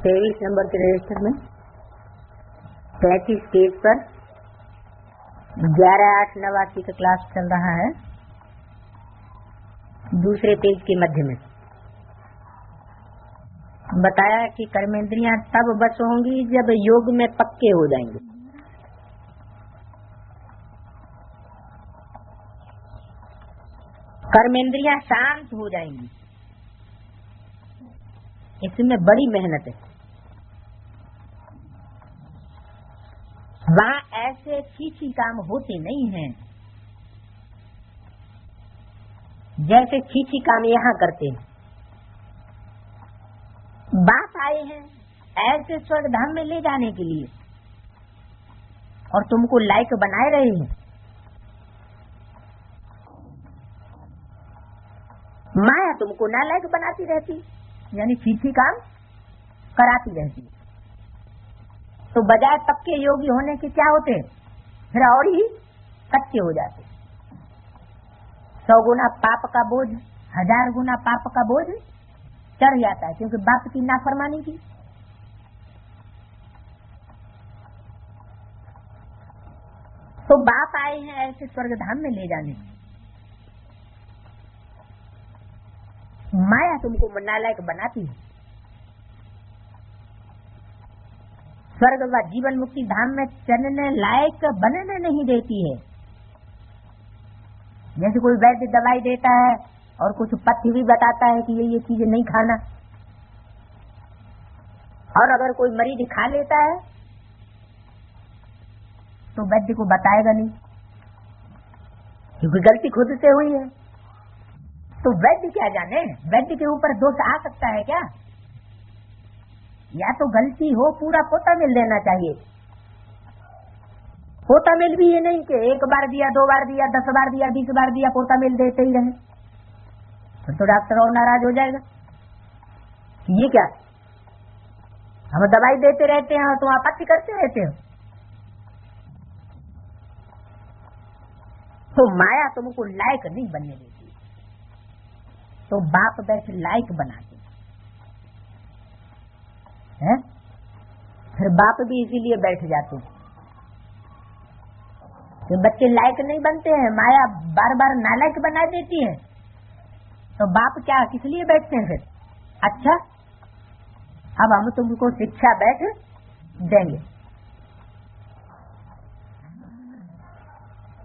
23 number के register में 35 page पर 11/8/89 का क्लास चल रहा है। दूसरे पेज के मध्य में बताया कि कर्मेंद्रियां तब बस होंगी जब योग में पक्के हो जाएंगे। कर्मेंद्रियां शांत हो जाएंगी, इसमें बड़ी मेहनत है। वहां ऐसे छीछी काम होते नहीं हैं जैसे छीछी काम यहाँ करते हैं। बाप आए हैं ऐसे स्वर्ग धाम में ले जाने के लिए और तुमको लायक बनाए रहे हैं। माया तुमको नालायक बनाती रहती, यानी छीछी काम कराती रहती। तो बजाय पक्के योगी होने के क्या होते, फिर और ही कच्चे हो जाते। 100 गुना पाप का बोझ, 1000 गुना पाप का बोझ चढ़ जाता है, क्योंकि बाप की नाफरमानी की। तो बाप आए हैं ऐसे स्वर्ग धाम में ले जाने। माया तुमको नालायक बनाती है। स्वर्ग व जीवन मुक्ति धाम में चलने लायक बनने नहीं देती है। जैसे कोई वैद्य दवाई देता है और कुछ पथ्य भी बताता है कि ये चीजें नहीं खाना, और अगर कोई मरीज खा लेता है तो वैद्य को बताएगा नहीं, क्योंकि गलती खुद से हुई है। तो वैद्य क्या जाने, वैद्य के ऊपर दोष आ सकता है क्या? या तो गलती हो पूरा पोता मिल देना चाहिए। पोता मिल भी ये नहीं कि 1 बार दिया, 2 बार दिया, 10 बार दिया, 20 बार दिया, पोता मिल देते ही रहे, तो डॉक्टर और नाराज हो जाएगा। ये क्या, हम दवाई देते रहते हैं तो आपत्ति करते रहते हो। तो माया तुमको लायक नहीं बनने देती, तो बाप बैठ लायक बनाते हैं। फिर बाप भी इसीलिए बैठ जाते हैं कि बच्चे लायक नहीं बनते हैं, माया बार बार नालायक बना देती है। तो बाप क्या किस लिए बैठते हैं फिर? अच्छा, अब हम तुमको शिक्षा बैठ देंगे।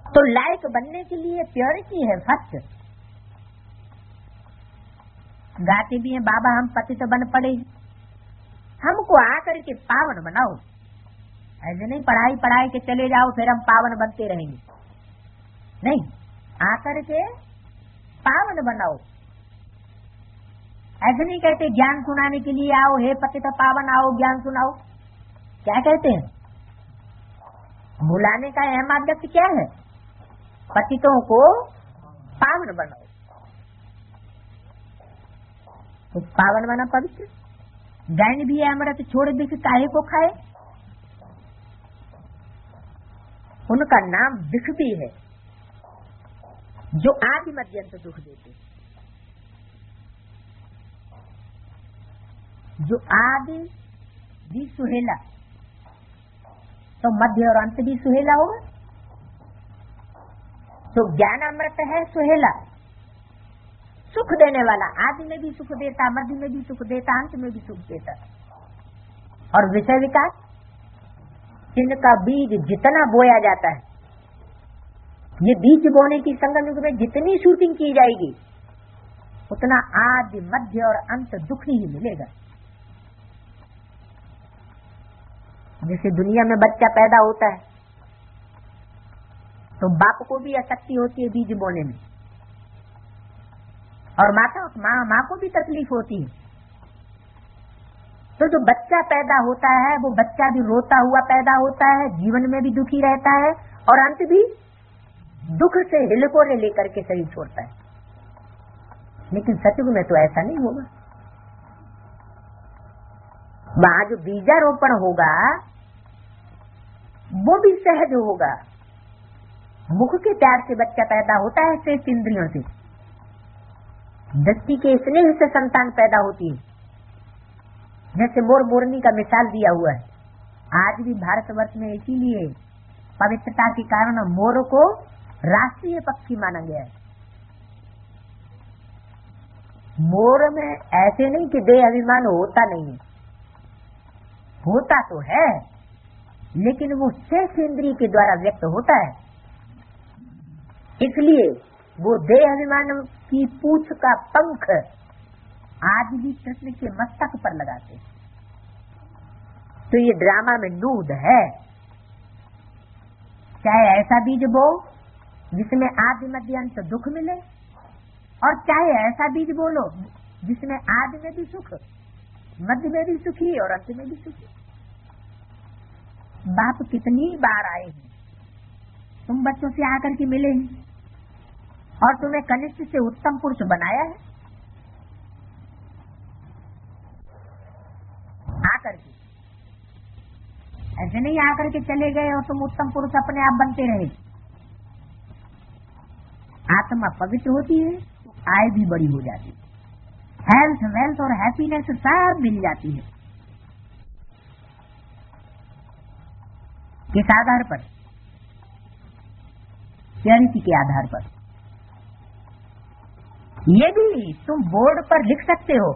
तो लायक बनने के लिए प्योरिटी है, फर्स्ट। गाते भी हैं बाबा हम पतित बन पड़े, हमको आकर के पावन बनाओ। ऐसे नहीं पढ़ाई पढ़ाई के चले जाओ फिर हम पावन बनते रहेंगे, नहीं, आकर के पावन बनाओ। ऐसे नहीं कहते ज्ञान सुनाने के लिए आओ, हे पतित पावन आओ ज्ञान सुनाओ। क्या कहते हैं? बुलाने का अहम आद्य क्या है? पतितों को पावन बनाओ। तो पावन बना पवित्र। गायन भी है अमृत छोड़ विष काहे को खाए, उनका नाम विष भी है, जो आदि मध्यंत दुख देते, जो आदि भी सुहेला तो मध्य और अंत भी सुहेला होगा। तो ज्ञान अमृत है सुहेला, सुख देने वाला, आदि में भी सुख देता, मध्य में भी सुख देता, अंत में भी सुख देता। और विषय विकास, इनका बीज जितना बोया जाता है, ये बीज बोने की संगम युग में जितनी शूटिंग की जाएगी उतना आदि मध्य और अंत दुख ही मिलेगा। जैसे दुनिया में बच्चा पैदा होता है तो बाप को भी आसक्ति होती है बीज बोने में, और माँ को भी तकलीफ होती है। तो जो बच्चा पैदा होता है वो बच्चा भी रोता हुआ पैदा होता है, जीवन में भी दुखी रहता है और अंत भी दुख से हिलकोरे लेकर के शरीर छोड़ता है। लेकिन सतयुग में तो ऐसा नहीं होगा। वहां जो बीजारोपण होगा वो भी सहज होगा। मुख के प्यार से बच्चा पैदा होता है, शेष इंद्रियों से, दृष्टि के स्नेह से संतान पैदा होती है, जैसे मोर मोरनी का मिसाल दिया हुआ है। आज भी भारतवर्ष में इसीलिए पवित्रता के कारण मोर को राष्ट्रीय पक्षी माना गया है। मोर में ऐसे नहीं कि देह अभिमान होता नहीं है, होता तो है, लेकिन वो शेष इंद्रिय के द्वारा व्यक्त होता है। इसलिए वो देह अभिमान की पूंछ का पंख आज भी कृष्ण के मस्तक पर लगाते। तो ये ड्रामा में नूद है। चाहे ऐसा बीज बो जिसमें आदि मध्य अंत दुख मिले, और चाहे ऐसा बीज बोलो जिसमें आदि में भी सुख, मध्य में भी सुखी और अंत में भी सुखी। बाप कितनी बार आए हैं, तुम बच्चों से आकर के मिले हैं और तुम्हें कनिष्ठ से उत्तम पुरुष बनाया है। आकर के ऐसे नहीं आकर के चले गए और तुम उत्तम पुरुष अपने आप बनते रहे। आत्मा पवित्र होती है तो आय भी बड़ी हो जाती है, हेल्थ वेल्थ और हैप्पीनेस सब मिल जाती है। किस आधार पर? प्योरिटी के आधार पर। ये भी तुम बोर्ड पर लिख सकते हो,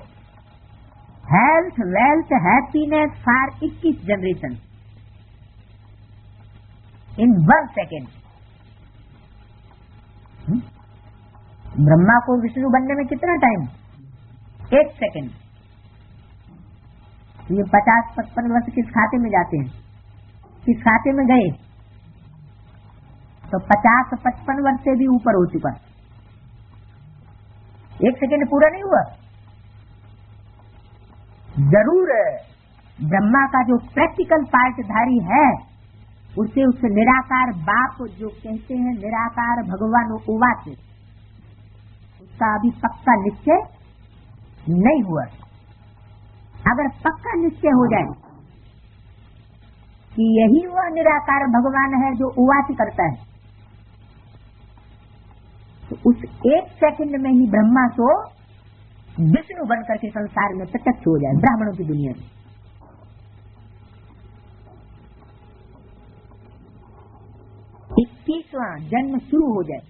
health wealth happiness for 21 generation in 1 second. Brahma को विष्णु बनने में कितना टाइम? 1 सेकेंड। ये 50-55 वर्ष किस खाते में जाते हैं? किस खाते में गए? तो 50-55 वर्ष से भी ऊपर हो चुका। 1 सेकेंड पूरा नहीं हुआ। जरूर ब्रह्मा का जो प्रैक्टिकल पार्टधारी है उसे उस निराकार बाप जो कहते हैं, निराकार भगवान उवाच, उसका अभी पक्का निश्चय नहीं हुआ। अगर पक्का निश्चय हो जाए कि यही वह निराकार भगवान है जो उवाच करता है, तो उस 1 सेकंड में ही ब्रह्मा को विष्णु बनकर के संसार में प्रत्यक्ष हो जाए, ब्राह्मणों की दुनिया में। 21वां जन्म शुरू हो जाए।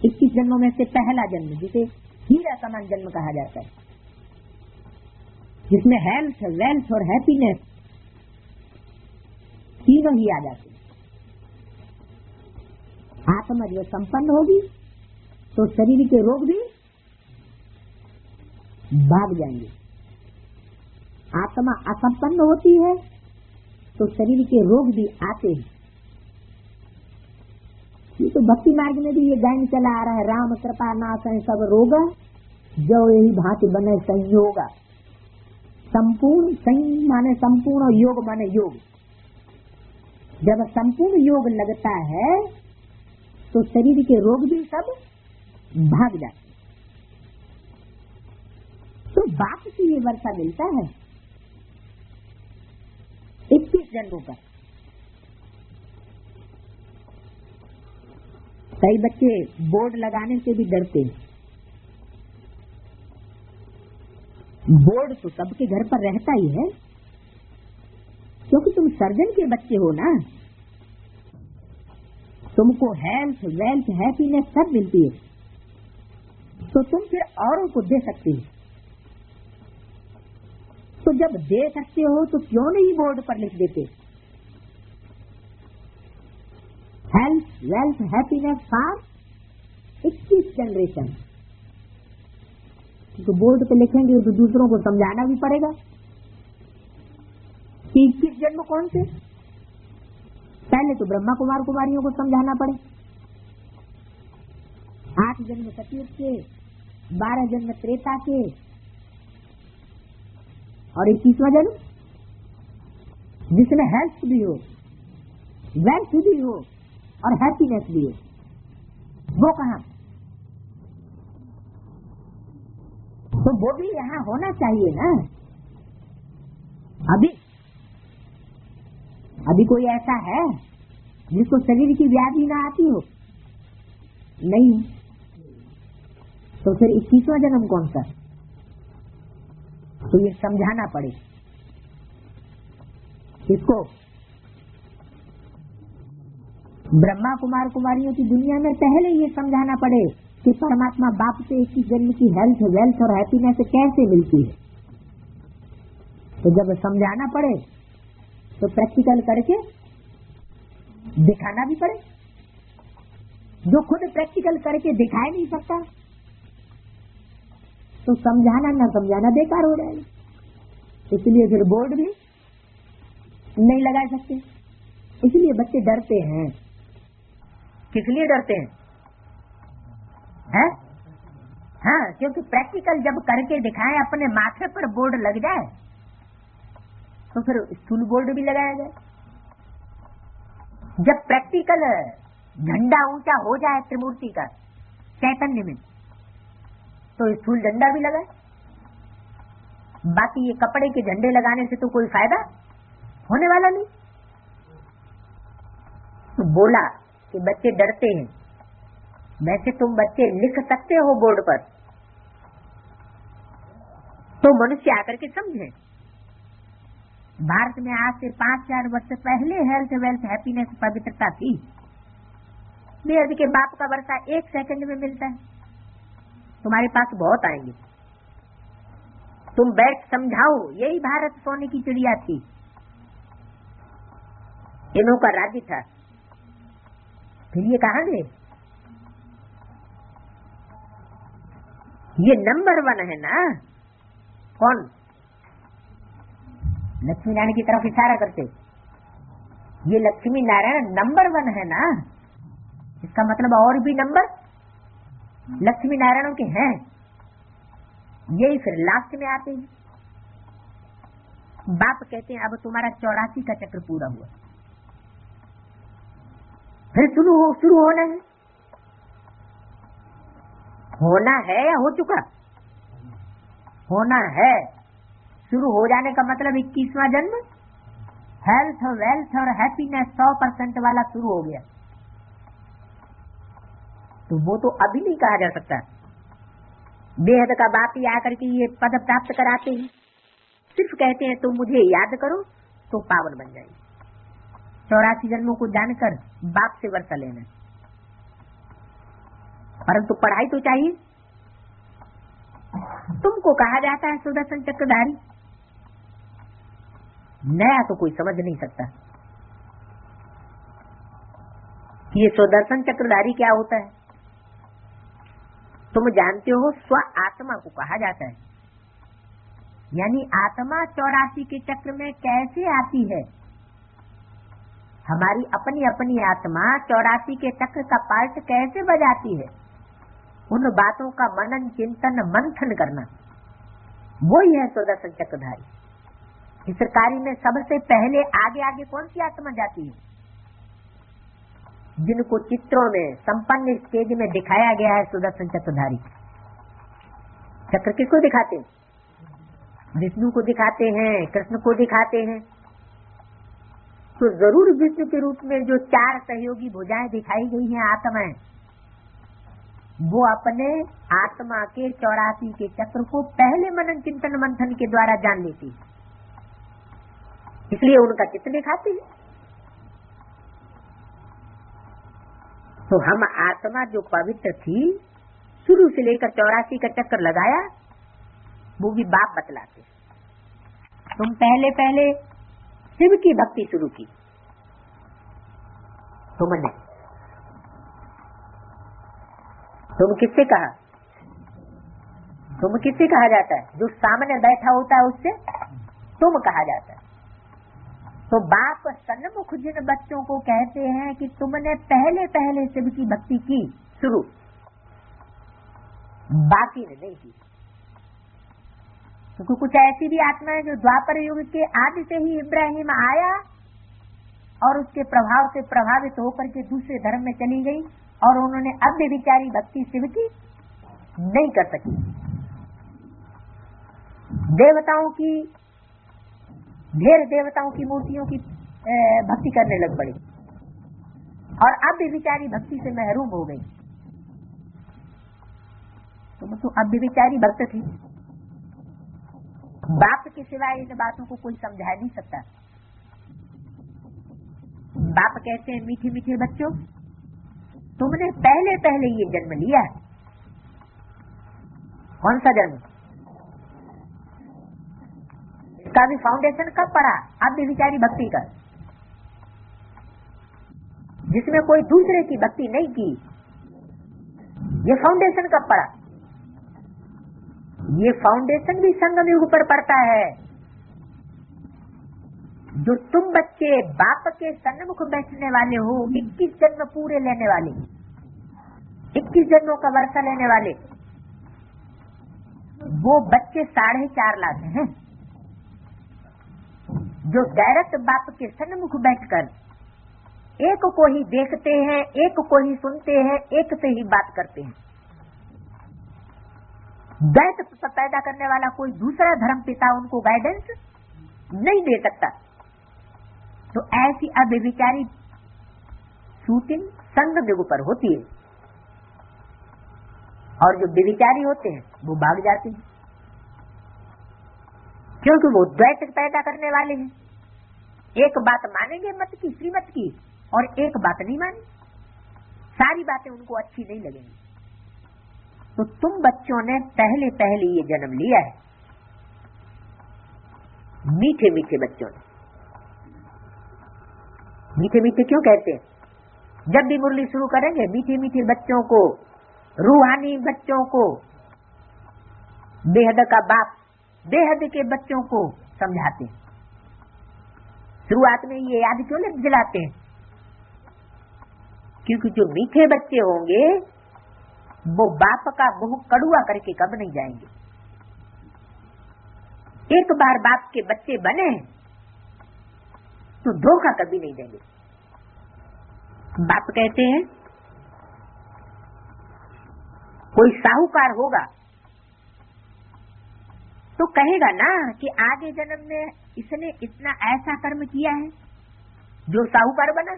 21 जन्मों में से पहला जन्म, जिसे हीरा समान जन्म कहा जाता है, जिसमें हेल्थ वेल्थ और हैप्पीनेस तीनों ही आ जाते हैं। आत्मा जो संपन्न होगी तो शरीर के रोग भी भाग जाएंगे। आत्मा असंपन्न होती है तो शरीर के रोग भी आते हैं। ये तो भक्ति मार्ग में भी ये गायन चला आ रहा है, राम कृपा नाश है सब रोग, जो यही भांति बने संयोग। संपूर्ण संग माने संपूर्ण और योग माने योग। जब संपूर्ण योग लगता है तो शरीर के रोग भी सब भाग जाते। तो बाप से ये वर्षा मिलता है 21 जन्मों का। कई बच्चे बोर्ड लगाने से भी डरते हैं। बोर्ड तो सबके घर पर रहता ही है, क्योंकि तुम सर्जन के बच्चे हो ना। तुमको हेल्थ वेल्थ हैप्पीनेस सब मिलती है, तो तुम फिर औरों को दे सकते हो। तो जब दे सकते हो तो क्यों नहीं बोर्ड पर लिख देते, health wealth happiness for 21 generation. तो बोर्ड पे लिखेंगे तो दूसरों को समझाना भी पड़ेगा कि 21 जन्म कौन से। पहले तो ब्रह्मा कुमार कुमारियों को समझाना पड़े। 8 जन्म सतयुग के, 12 जन्म त्रेता के और 21वां जन्म जिसमें हेल्थ भी हो, वेल्थ भी हो और हैप्पीनेस भी हो, वो कहां? तो वो भी यहाँ होना चाहिए ना। अभी कोई ऐसा है जिसको शरीर की व्याधि ना आती हो? नहीं। तो फिर 21वां जन्म कौन सा? तो ये समझाना पड़े। इसको ब्रह्मा कुमार कुमारियों की दुनिया में पहले ये समझाना पड़े कि परमात्मा बाप से 21 जन्म की हेल्थ, वेल्थ और हैप्पीनेस कैसे मिलती है। तो जब समझाना पड़े तो प्रैक्टिकल करके दिखाना भी पड़े। जो खुद प्रैक्टिकल करके दिखाई नहीं सकता तो समझाना न समझाना बेकार हो जाएगा। इसलिए फिर बोर्ड भी नहीं लगा सकते। इसलिए बच्चे डरते हैं। किस लिए डरते हैं? हाँ, क्योंकि प्रैक्टिकल जब करके दिखाएं, अपने माथे पर बोर्ड लग जाए तो फिर स्कूल बोर्ड भी लगाया जाए। जब प्रैक्टिकल झंडा ऊंचा हो जाए त्रिमूर्ति का चैतन्य में तो स्कूल झंडा भी लगाए। बाकी ये कपड़े के झंडे लगाने से तो कोई फायदा होने वाला नहीं। तो बोला कि बच्चे डरते हैं। वैसे तुम बच्चे लिख सकते हो बोर्ड पर, तो मनुष्य आकर के समझे। भारत में आज से 5,000 वर्ष पहले हेल्थ, वेल्थ, हैप्पीनेस, पवित्रता थी। बेहद के बाप का वर्षा 1 सेकंड में मिलता है। तुम्हारे पास बहुत आएंगे। तुम बैठ समझाओ। यही भारत सोने की चिड़िया थी। इन्हों का राज्य था। फिर ये कहाँ गए? ये नंबर 1 है ना। कौन? लक्ष्मी नारायण की तरफ इशारा करते। ये लक्ष्मी नारायण नंबर 1 है ना। इसका मतलब और भी नंबर लक्ष्मी नारायणों के हैं। यही फिर लास्ट में आते हैं। बाप कहते हैं अब तुम्हारा 84 का चक्र पूरा हुआ। फिर शुरू होना है या हो चुका? होना है। शुरू हो जाने का मतलब 21वां जन्म हेल्थ, वेल्थ और हैप्पीनेस 100% वाला शुरू हो गया। तो वो तो अभी नहीं कहा जा सकता। बेहद का बाप ही आकर के ये पद प्राप्त कराते हैं। सिर्फ कहते हैं तुम मुझे याद करो तो पावन बन जाएगी। 84 जन्मों को जानकर बाप से वर्षा लेना। परंतु पढ़ाई तो चाहिए। तुमको कहा जाता है सुदर्शन चक्रधारी। नया तो कोई समझ नहीं सकता कि ये सुदर्शन चक्रधारी क्या होता है। तुम जानते हो स्व आत्मा को कहा जाता है। यानी आत्मा 84 के चक्र में कैसे आती है। हमारी अपनी अपनी आत्मा 84 के चक्र का पार्ट कैसे बजाती है। उन बातों का मनन, चिंतन, मंथन करना, वही है सुदर्शन चक्रधारी। इस कार्य में सबसे पहले आगे आगे कौन सी आत्मा जाती है? जिनको चित्रों में संपन्न स्टेज में दिखाया गया है सुदर्शन चक्रधारी। चक्र किसको दिखाते हैं? विष्णु को दिखाते हैं, कृष्ण को दिखाते हैं। तो जरूर विष्णु के रूप में जो 4 सहयोगी भुजाएं दिखाई गई हैं आत्माएं, वो अपने आत्मा के 84 के चक्र को पहले मनन, चिंतन, मंथन के द्वारा जान लेती है। इसलिए उनका चित्र दिखाते हैं। तो हम आत्मा जो पवित्र थी, शुरू से लेकर 84 का चक्र लगाया, वो भी बाप बतलाते। तुम पहले शिव की भक्ति शुरू की। तुमने तुम किससे कहा? तुम किससे कहा जाता है? जो सामने बैठा होता है उससे तुम कहा जाता है। तो बाप सन्मुख जिन बच्चों को कहते हैं कि तुमने पहले शिव की भक्ति की शुरू, बाकी ने नहीं की। क्योंकि कुछ ऐसी भी आत्माएं जो द्वापर युग के आदि से ही इब्राहिम आया और उसके प्रभाव से प्रभावित होकर के दूसरे धर्म में चली गई और उन्होंने अब विचारी भक्ति शिव की नहीं कर सकी। देवताओं की, ढेर देवताओं की मूर्तियों की भक्ति करने लग पड़ी और अब विचारी भक्ति से महरूम हो गई। तुम तो अब विचारी भक्त थी। बाप के सिवाय इन बातों को कोई समझा नहीं सकता। बाप कहते हैं मीठे मीठे बच्चों, तुमने पहले पहले ये जन्म लिया है। कौन सा जन्म? इसका भी फाउंडेशन कब पड़ा? अब भी विचारी भक्ति का, जिसमें कोई दूसरे की भक्ति नहीं की, ये फाउंडेशन कब पड़ा? ये फाउंडेशन भी संगम युग पर पड़ता है। जो तुम बच्चे बाप के सन्मुख बैठने वाले हो, 21 जन्म पूरे लेने वाले, 21 जन्मों का वर्षा लेने वाले, वो बच्चे 4.5 लाख हैं, जो डायरेक्ट बाप के सन्मुख बैठकर एक को ही देखते हैं, एक को ही सुनते हैं, एक से ही बात करते हैं। द्वैत पैदा करने वाला कोई दूसरा धर्म पिता उनको गाइडेंस नहीं दे सकता। तो ऐसी अव्यभिचारी शूटिंग संगम युग पर होती है, और जो व्यभिचारी होते हैं वो भाग जाते हैं, क्योंकि वो द्वैत पैदा करने वाले हैं। एक बात मानेंगे मत की, श्रीमत की, और एक बात नहीं मानी, सारी बातें उनको अच्छी नहीं लगेंगी। तो तुम बच्चों ने पहले पहले ये जन्म लिया है, मीठे मीठे बच्चों ने। मीठे मीठे क्यों कहते हैं? जब भी मुरली शुरू करेंगे मीठे मीठे बच्चों को, रूहानी बच्चों को, बेहद का बाप बेहद के बच्चों को समझाते हैं। शुरुआत में ये याद क्यों दिलाते हैं? क्योंकि जो मीठे बच्चे होंगे वो बाप का मुंह कड़ुआ करके कब नहीं जाएंगे। एक बार बाप के बच्चे बने तो धोखा कभी नहीं देंगे। बाप कहते हैं कोई साहूकार होगा तो कहेगा ना कि आगे जन्म में इसने इतना ऐसा कर्म किया है जो साहूकार बना।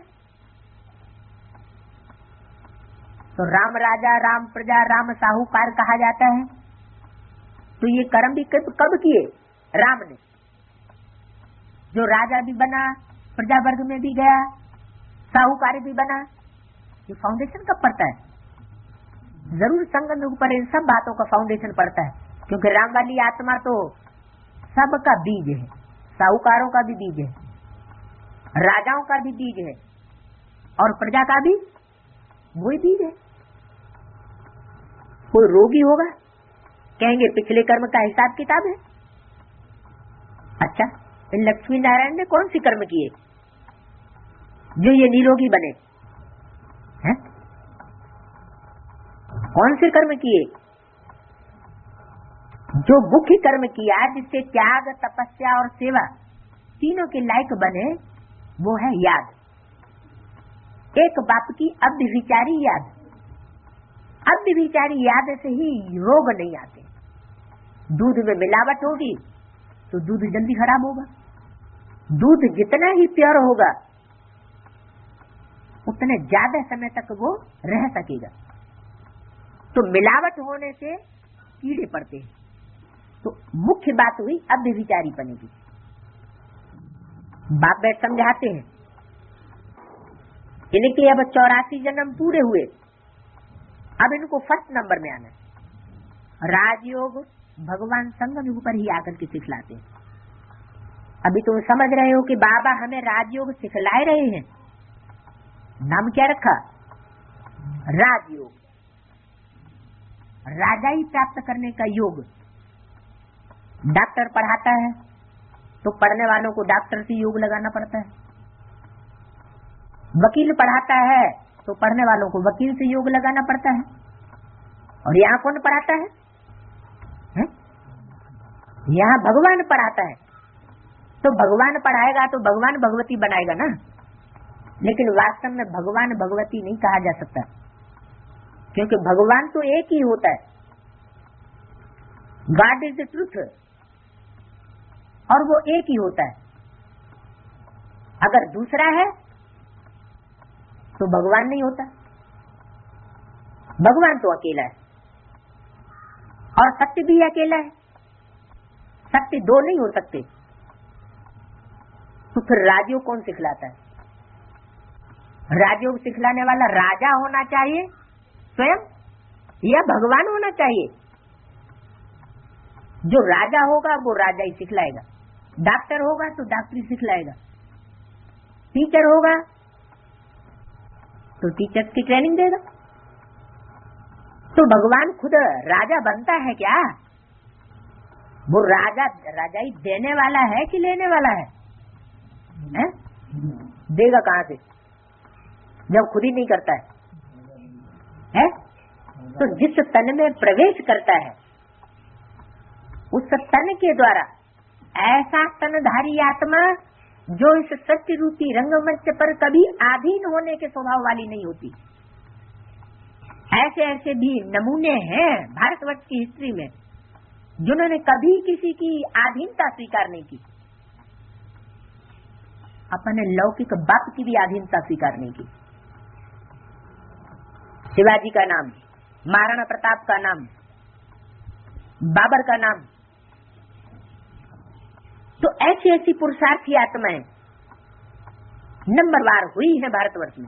तो राम राजा, राम प्रजा, राम साहूकार कहा जाता है। तो ये कर्म भी कब किए? राम ने, जो राजा भी बना, प्रजा वर्ग में भी गया, साहूकार भी बना। ये फाउंडेशन कब पड़ता है? जरूर संगम युग पर इन सब बातों का फाउंडेशन पड़ता है, क्योंकि राम वाली आत्मा तो सबका बीज है, साहूकारों का भी बीज है, राजाओं का भी बीज है, और प्रजा का भी वही बीज है। कोई रोगी होगा, कहेंगे पिछले कर्म का हिसाब किताब है। अच्छा, इन लक्ष्मी नारायण ने कौन सी कर्म किए जो ये निरोगी बने हैं? कौन से कर्म किए? जो मुख्य कर्म किया जिससे त्याग, तपस्या और सेवा तीनों के लायक बने, वो है याद। एक बाप की अव्यभिचारी याद। अव्यभिचारी याद से ही रोग नहीं आते। दूध में मिलावट होगी तो दूध जल्दी खराब होगा। दूध जितना ही प्योर होगा उतने ज्यादा समय तक वो रह सकेगा। तो मिलावट होने से कीड़े पड़ते हैं। तो मुख्य बात हुई अव्यभिचारी पने की। बाप बैठ समझाते हैं, इनके अब 84 जन्म पूरे हुए, अब इनको फर्स्ट नंबर में आना है। राजयोग भगवान संगम युग पर ही आकर के सिखलाते हैं। अभी तुम समझ रहे हो कि बाबा हमें राजयोग सिखलाए रहे हैं। नाम क्या रखा? राजयोग, राजाई प्राप्त करने का योग। डॉक्टर पढ़ाता है तो पढ़ने वालों को डॉक्टर से योग लगाना पड़ता है। वकील पढ़ाता है तो पढ़ने वालों को वकील से योग लगाना पड़ता है। और यहाँ कौन पढ़ाता है? यहाँ भगवान पढ़ाता है। तो भगवान पढ़ाएगा तो भगवान भगवती बनाएगा ना। लेकिन वास्तव में भगवान भगवती नहीं कहा जा सकता, क्योंकि भगवान तो एक ही होता है। गॉड इज द ट्रूथ, और वो एक ही होता है। अगर दूसरा है तो भगवान नहीं होता। भगवान तो अकेला है, और सत्य भी अकेला है। सत्य दो नहीं हो सकते। तो फिर राजयोग कौन सिखलाता है? राजयोग सिखलाने वाला राजा होना चाहिए स्वयं या भगवान होना चाहिए? जो राजा होगा वो राजा ही सिखलाएगा, डॉक्टर होगा तो डॉक्टरी सिखलाएगा, टीचर होगा तो टीचर्स की ट्रेनिंग देगा। तो भगवान खुद राजा बनता है क्या? वो राजाई देने वाला है कि लेने वाला है? देगा कहाँ से जब खुद ही नहीं करता है? तो जिस तन में प्रवेश करता है उस तन के द्वारा ऐसा तनधारी आत्मा जो इस सत्य रूपी रंगमंच पर कभी आधीन होने के स्वभाव वाली नहीं होती। ऐसे ऐसे भी नमूने हैं भारतवर्ष की हिस्ट्री में जिन्होंने कभी किसी की अधीनता स्वीकार नहीं की, अपने लौकिक बाप की भी अधीनता स्वीकार नहीं की। शिवाजी का नाम, महाराणा प्रताप का नाम, बाबर का नाम, तो ऐसी ऐसी पुरुषार्थी आत्माएं नंबरवार हुई है भारतवर्ष में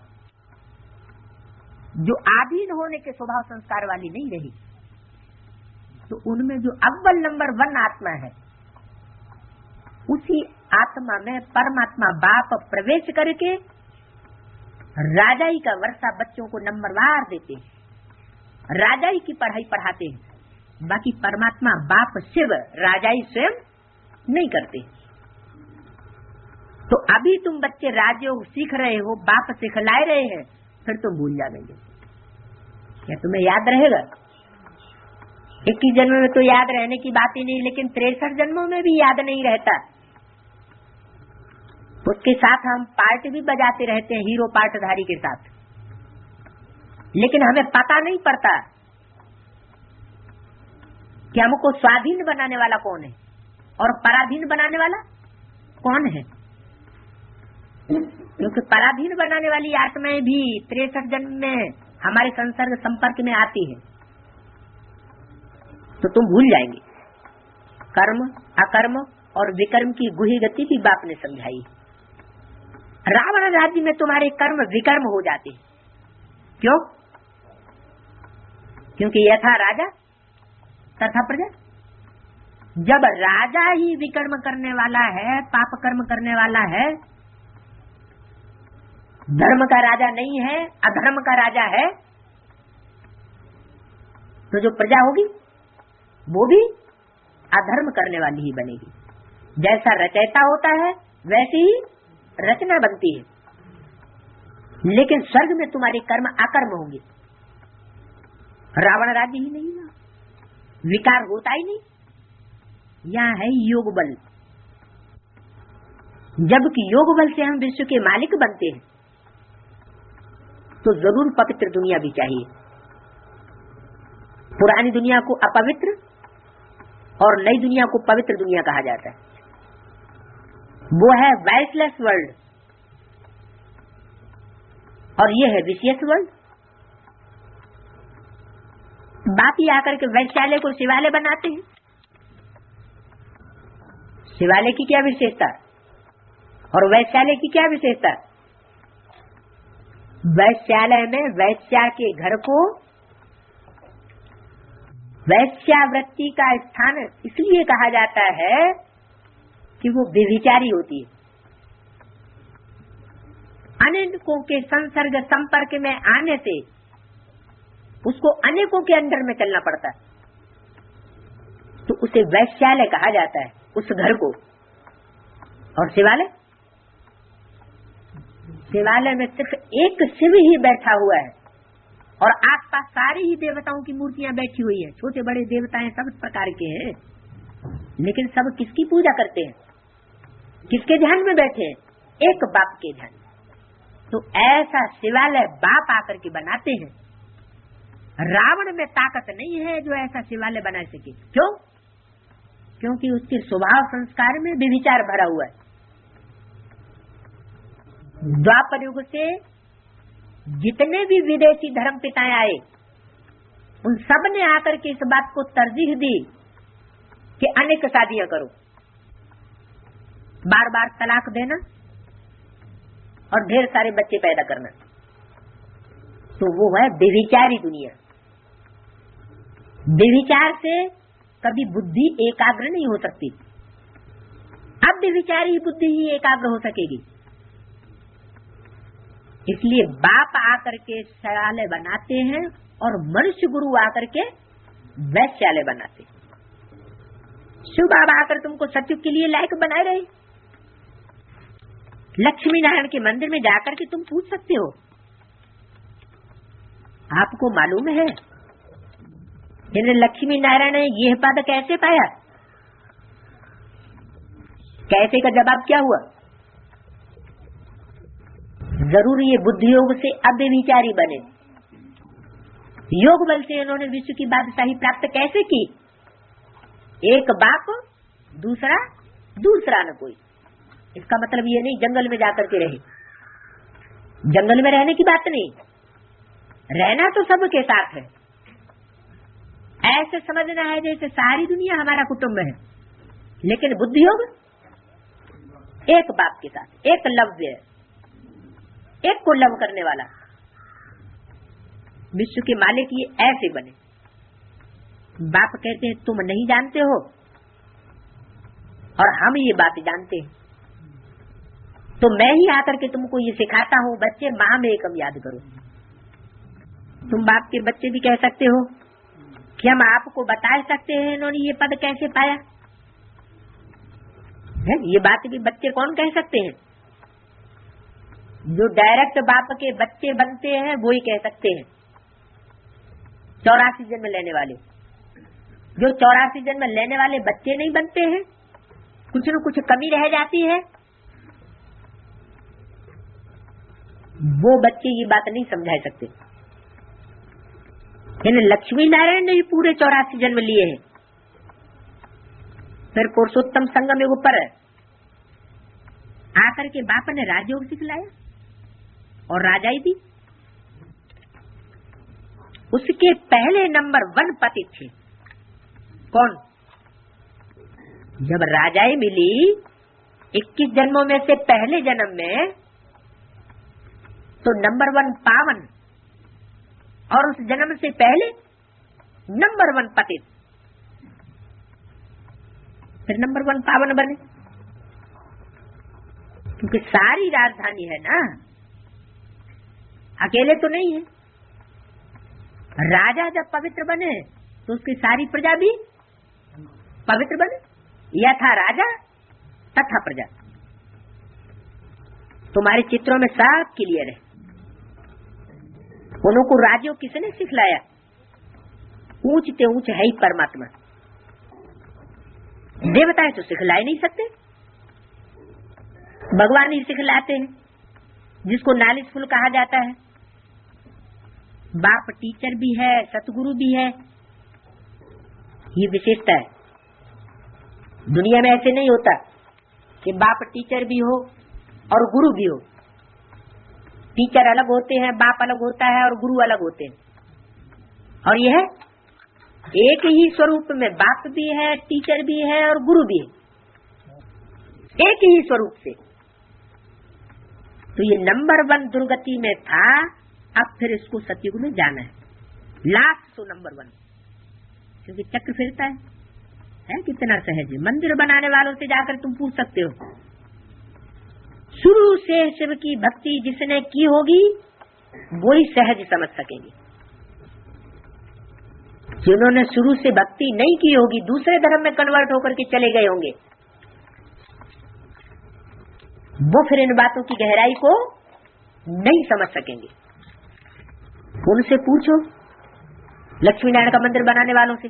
जो आधीन होने के स्वभाव संस्कार वाली नहीं रही। तो उनमें जो अव्वल नंबर 1 आत्मा है उसी आत्मा में परमात्मा बाप प्रवेश करके राजाई का वर्षा बच्चों को नंबरवार देते हैं, राजाई की पढ़ाई पढ़ाते हैं। बाकी परमात्मा बाप शिव राजाई स्वयं नहीं करते। तो अभी तुम बच्चे राजयोग सीख रहे हो, बाप सिखलाए रहे हैं, फिर तुम भूल जाएंगे। क्या तुम्हें याद रहेगा? 21 जन्म में तो याद रहने की बात ही नहीं, लेकिन 63 जन्मों में भी याद नहीं रहता। उसके साथ हम पार्ट भी बजाते रहते हैं, हीरो पार्टधारी के साथ, लेकिन हमें पता नहीं पड़ता कि हमको स्वाधीन बनाने वाला कौन है और पराधीन बनाने वाला कौन है। क्योंकि पराधीन बनाने वाली आत्माएं भी 63 जन्म में हमारे संसर्ग संपर्क में आती है, तो तुम भूल जाएंगे। कर्म, अकर्म और विकर्म की गुही गति भी बाप ने समझाई। रावण राज्य में तुम्हारे कर्म विकर्म हो जाते हैं। क्यों? क्योंकि यथा राजा तथा प्रजा। जब राजा ही विकर्म करने वाला है, पाप कर्म करने वाला है, धर्म का राजा नहीं है, अधर्म का राजा है, तो जो प्रजा होगी वो भी अधर्म करने वाली ही बनेगी। जैसा रचयिता होता है वैसी ही रचना बनती है। लेकिन स्वर्ग में तुम्हारे कर्म अकर्म होंगे। रावण राज्य ही नहीं ना, विकार होता ही नहीं। यहाँ है योग बल। जबकि योग बल से हम विश्व के मालिक बनते हैं तो जरूर पवित्र दुनिया भी चाहिए। पुरानी दुनिया को अपवित्र और नई दुनिया को पवित्र दुनिया कहा जाता है। वो है वाइसलेस वर्ल्ड और ये है विशियस वर्ल्ड। बाप ही आकर के वैश्यालय को शिवालय बनाते हैं। शिवालय की क्या विशेषता और वैश्यालय की क्या विशेषता? वैश्यालय में वैश्या के घर को वैश्यावृत्ति का स्थान इसलिए कहा जाता है कि वो व्यभिचारी होती है। अनेकों के संसर्ग संपर्क में आने से उसको अनेकों के अंडर में चलना पड़ता है, तो उसे वैश्यालय कहा जाता है उस घर को। और शिवालय, शिवालय में सिर्फ एक शिव ही बैठा हुआ है और आसपास सारी ही देवताओं की मूर्तियां बैठी हुई है। छोटे बड़े देवताएं सब प्रकार के हैं, लेकिन सब किसकी पूजा करते हैं, किसके ध्यान में बैठे हैं? एक बाप के ध्यान। तो ऐसा शिवालय बाप आकर के बनाते हैं। रावण में ताकत नहीं है जो ऐसा शिवालय बना सके। क्यों? क्योंकि उसके स्वभाव संस्कार में व्यभिचार भरा हुआ है। द्वापर युग से जितने भी विदेशी धर्म पिताएं आए उन सब ने आकर के इस बात को तरजीह दी कि अनेक शादियां करो, बार बार तलाक देना और ढेर सारे बच्चे पैदा करना। तो वो है व्यभिचारी दुनिया। व्यभिचार से कभी बुद्धि एकाग्र नहीं हो सकती। अब व्यभिचारी बुद्धि ही एकाग्र हो सकेगी। इसलिए बाप आकर के शौचालय बनाते हैं और मनुष्य गुरु आकर के वैश्यालय बनाते। शिव बाबा आकर तुमको सत्युग के लिए लायक बनाए रहे। लक्ष्मी नारायण के मंदिर में जाकर के तुम पूछ सकते हो, आपको मालूम है लक्ष्मी नारायण ने यह पद कैसे पाया? कैसे का जवाब क्या हुआ? जरूर ये बुद्धि योग से अव्यभिचारी बने। योग बल से इन्होंने विश्व की बादशाही प्राप्त कैसे की? एक बाप दूसरा न कोई। इसका मतलब ये नहीं जंगल में जाकर के रहे। जंगल में रहने की बात नहीं, रहना तो सबके साथ है। ऐसे समझना है जैसे सारी दुनिया हमारा कुटुंब है, लेकिन बुद्धि योग एक बाप के साथ, एक लव्य है, एक को लव करने वाला। विश्व के मालिक ये ऐसे बने। बाप कहते हैं तुम नहीं जानते हो और हम ये बात जानते हैं, तो मैं ही आकर के तुमको ये सिखाता हूँ। बच्चे माँ में एकम याद करो। तुम बाप के बच्चे भी कह सकते हो कि हम आपको बता सकते हैं इन्होंने ये पद कैसे पाया है? ये बात भी बच्चे कौन कह सकते हैं? जो डायरेक्ट बाप के बच्चे बनते हैं वो ही कह सकते हैं। 84 जन्म लेने वाले, जो 84 जन्म लेने वाले बच्चे नहीं बनते हैं, कुछ न कुछ कमी रह जाती है, वो बच्चे ये बात नहीं समझा सकते। लक्ष्मी नारायण ने भी पूरे 84 जन्म लिए हैं। फिर पुरुषोत्तम संगम योग पर आकर के बाप ने राजयोग सिखलाया और राजाई दी। उसके पहले नंबर 1 पति थे। कौन? जब राजाई मिली 21 जन्मों में से पहले जन्म में, तो नंबर 1 पावन, और उस जन्म से पहले नंबर 1 पति, फिर नंबर 1 पावन बने। क्योंकि सारी राजधानी है ना, अकेले तो नहीं है। राजा जब पवित्र बने तो उसकी सारी प्रजा भी पवित्र बने। यथा राजा तथा प्रजा। तुम्हारे चित्रों में सब क्लियर है। उनको राज्यों किसने सिखलाया? ऊंचते ऊंच है ही परमात्मा। देवताएं तो सिखला नहीं सकते, भगवान ही सिखलाते हैं, जिसको नॉलेजफुल कहा जाता है। बाप टीचर भी है, सतगुरु भी है। ये विशेषता है। दुनिया में ऐसे नहीं होता कि बाप टीचर भी हो और गुरु भी हो। टीचर अलग होते हैं, बाप अलग होता है और गुरु अलग होते हैं। और यह एक ही स्वरूप में बाप भी है, टीचर भी है और गुरु भी है, एक ही स्वरूप से। तो ये नंबर 1 दुर्गति में था। अब फिर इसको सतयुग में जाना है। लास्ट तो नंबर 1, क्योंकि चक्र फिरता है कितना सहज है। मंदिर बनाने वालों से जाकर तुम पूछ सकते हो, शुरू से शिव की भक्ति जिसने की होगी वो ही सहज समझ सकेंगे। जिन्होंने शुरू से भक्ति नहीं की होगी, दूसरे धर्म में कन्वर्ट होकर के चले गए होंगे, वो फिर इन बातों की गहराई को नहीं समझ सकेंगे। उनसे पूछो, लक्ष्मी नारायण का मंदिर बनाने वालों से,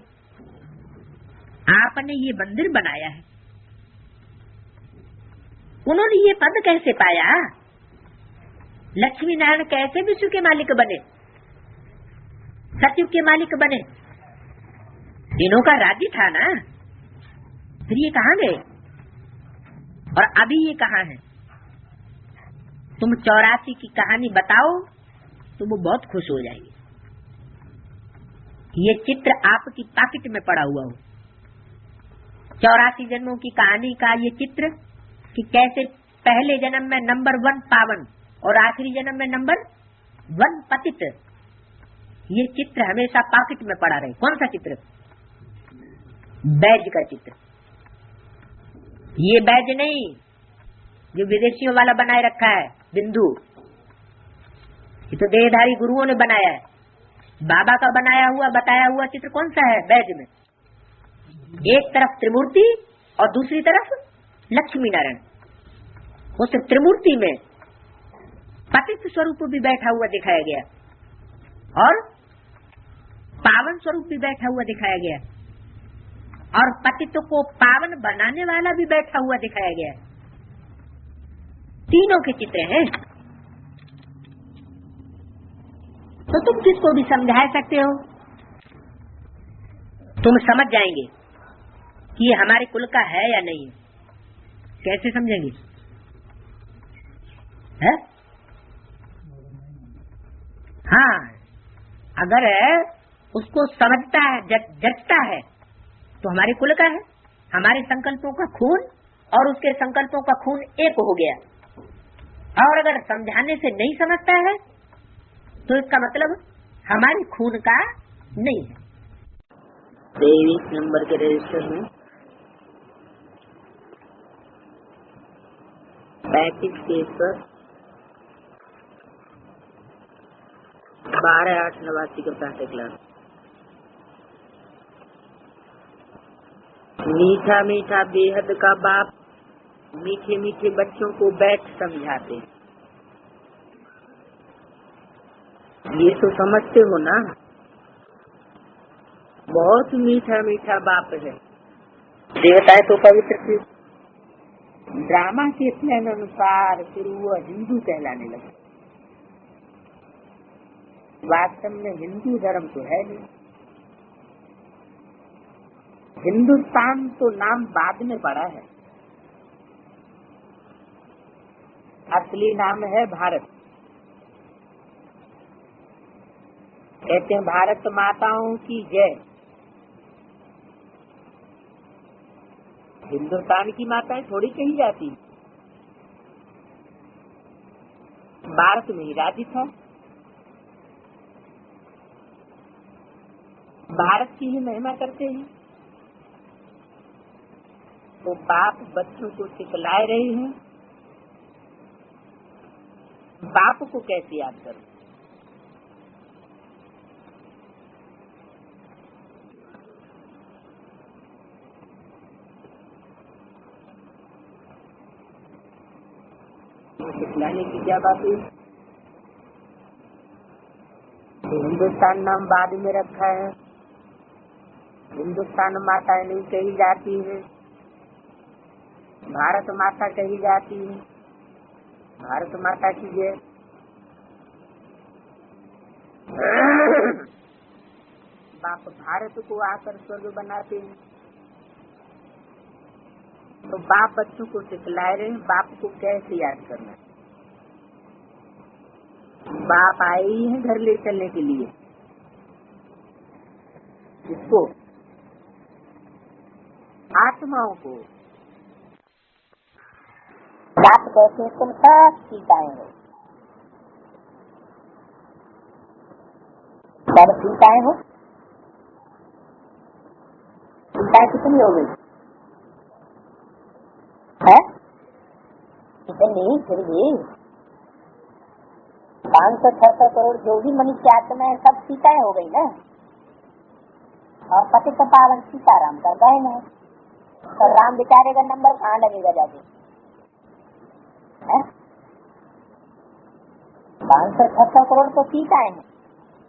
आपने ये मंदिर बनाया है, उन्होंने ये पद कैसे पाया? लक्ष्मी नारायण कैसे विश्व के मालिक बने, सतयुग के मालिक बने? इन्हों का राज्य था ना, फिर ये कहाँ गए और अभी ये कहाँ है? तुम 84 की कहानी बताओ तो वो बहुत खुश हो जाएंगे। ये चित्र आपकी पॉकेट में पड़ा हुआ हो, 84 जन्मों की कहानी का ये चित्र, कि कैसे पहले जन्म में नंबर 1 पावन और आखिरी जन्म में नंबर 1 पतित ये चित्र हमेशा पॉकेट में पड़ा रहे। कौन सा चित्र? बैज का चित्र। ये बैज नहीं जो विदेशियों वाला बनाए रखा है बिंदु, ये तो देहधारी गुरुओं ने बनाया है। बाबा का बनाया हुआ बताया हुआ चित्र कौन सा है बैज में? एक तरफ त्रिमूर्ति और दूसरी तरफ लक्ष्मी नारायण। उस त्रिमूर्ति में पतित स्वरूप भी बैठा हुआ दिखाया गया और पावन स्वरूप भी बैठा हुआ दिखाया गया और पतित को पावन बनाने वाला भी बैठा हुआ दिखाया गया। तीनों के चित्र हैं। तो तुम किसको भी समझा सकते हो, तुम समझ जाएंगे कि ये हमारे कुल का है या नहीं है। कैसे समझेंगे? है? हाँ, अगर उसको समझता है, जचता है तो हमारे कुल का है। हमारे संकल्पों का खून और उसके संकल्पों का खून एक हो गया। और अगर समझाने से नहीं समझता है तो इसका मतलब हमारे खून का नहीं है। 23 नंबर के रजिस्टर में 35 केस पर 12/8/89 का प्रातः क्लास। मीठा मीठा बेहद का बाप मीठे मीठे बच्चों को बैठ समझाते। ये तो समझते हो ना, बहुत मीठा मीठा बाप है। देवताएं तो पवित्र थी। ड्रामा के प्लान अनुसार फिर वो हिंदू कहलाने लगे। वास्तव में हिंदू धर्म तो है नहीं। हिंदुस्तान तो नाम बाद में पड़ा है, असली नाम है भारत। कहते हैं भारत माताओं की जय। हिंदुस्तान की माताएं थोड़ी कही जाती। भारत में ही राज्य था, भारत की ही महिमा करते हैं। तो बाप बच्चों को सिखलाए रहे हैं, बाप को कैसे याद करो? सिखलाने की क्या बात है? हिंदुस्तान नाम बाद में रखा है। हिंदुस्तान माताएं नहीं कही जाती है, भारत माता कही जाती है। भारत माता की जय। बाप भारत को आकर स्वर्ग बनाते हैं। तो बाप बच्चों को सिखलाए रहे हैं बाप को कैसे याद करना। बाप आए ही हैं घर ले चलने के लिए। इसको आत्माओं को बाप कहते हैं तुम सब सीताएं हो। सब सीताएं हो। सीताएं कितनी हो गई है? कितनी? फिर भी 576 करोड़ जो भी मनुष्य आत्मा है सब सीताएं हो गई ना। और पतित पावन सीताराम का बहन है। तो राम बेचारे का नंबर कहाँ लगेगा जाके? 576 करोड़ तो सीताएं हैं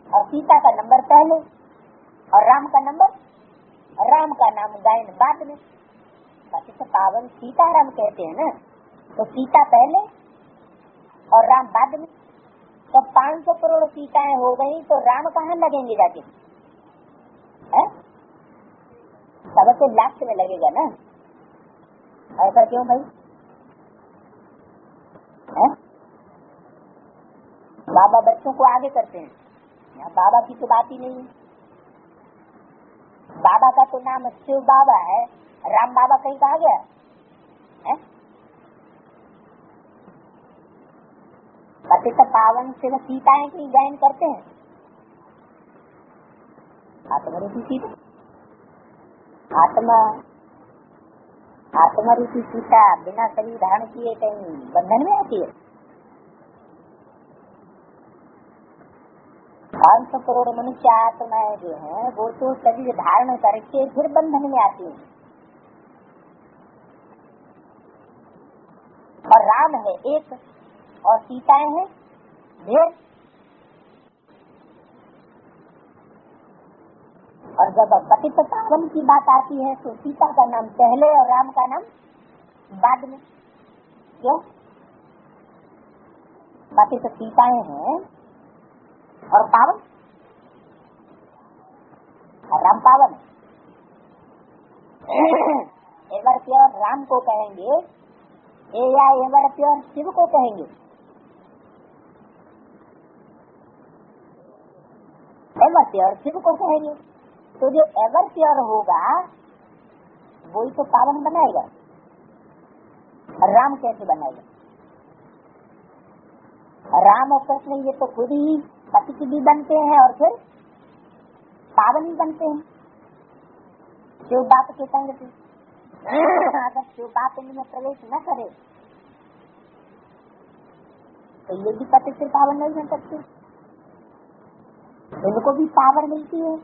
और सीता का नंबर पहले और राम का नंबर, राम का नाम गायन बाद में। पतित पावन सीताराम कहते हैं ना, तो सीता पहले और राम बाद में। तो 500 करोड़ सीताएं हो गई तो राम कहाँ लगेंगे जाके? सबसे लास्ट में लगेगा ना। ऐसा क्यों भाई? बाबा बच्चों को आगे करते हैं, यहाँ बाबा की तो बात ही नहीं है। बाबा का तो नाम शिव बाबा है, राम बाबा कहीं कहा गया है? पतित पावन से सीताएं की गायन करते हैं आत्मरूपी सीता, आत्मरूपी सीता बिना शरीर धारण किए कहीं बंधन में आती है? 500 करोड़ मनुष्य आत्माएं जो है वो तो शरीर धारण करके फिर बंधन में आती है। और राम है एक और सीताएं हैं ढेर। और जब पतित पावन की बात आती है तो सीता का नाम पहले और राम का नाम बाद में। क्यों? पतित सीताएं हैं और पावन, राम पावन। एवर प्योर राम को कहेंगे या एवर प्योर शिव को कहेंगे? एवर प्योर शिव को कहेंगे। तो जो एवर प्योर होगा वही तो पावन बनाएगा। राम कैसे बनाएगा? राम और कृष्ण ये तो खुद ही पति भी बनते हैं और फिर पावन ही बनते हैं शिव बाप के संग से। अगर शिव बाप इनमें प्रवेश न करे तो ये भी पति से पावन नहीं बन सकते। इनको भी पावर मिलती है।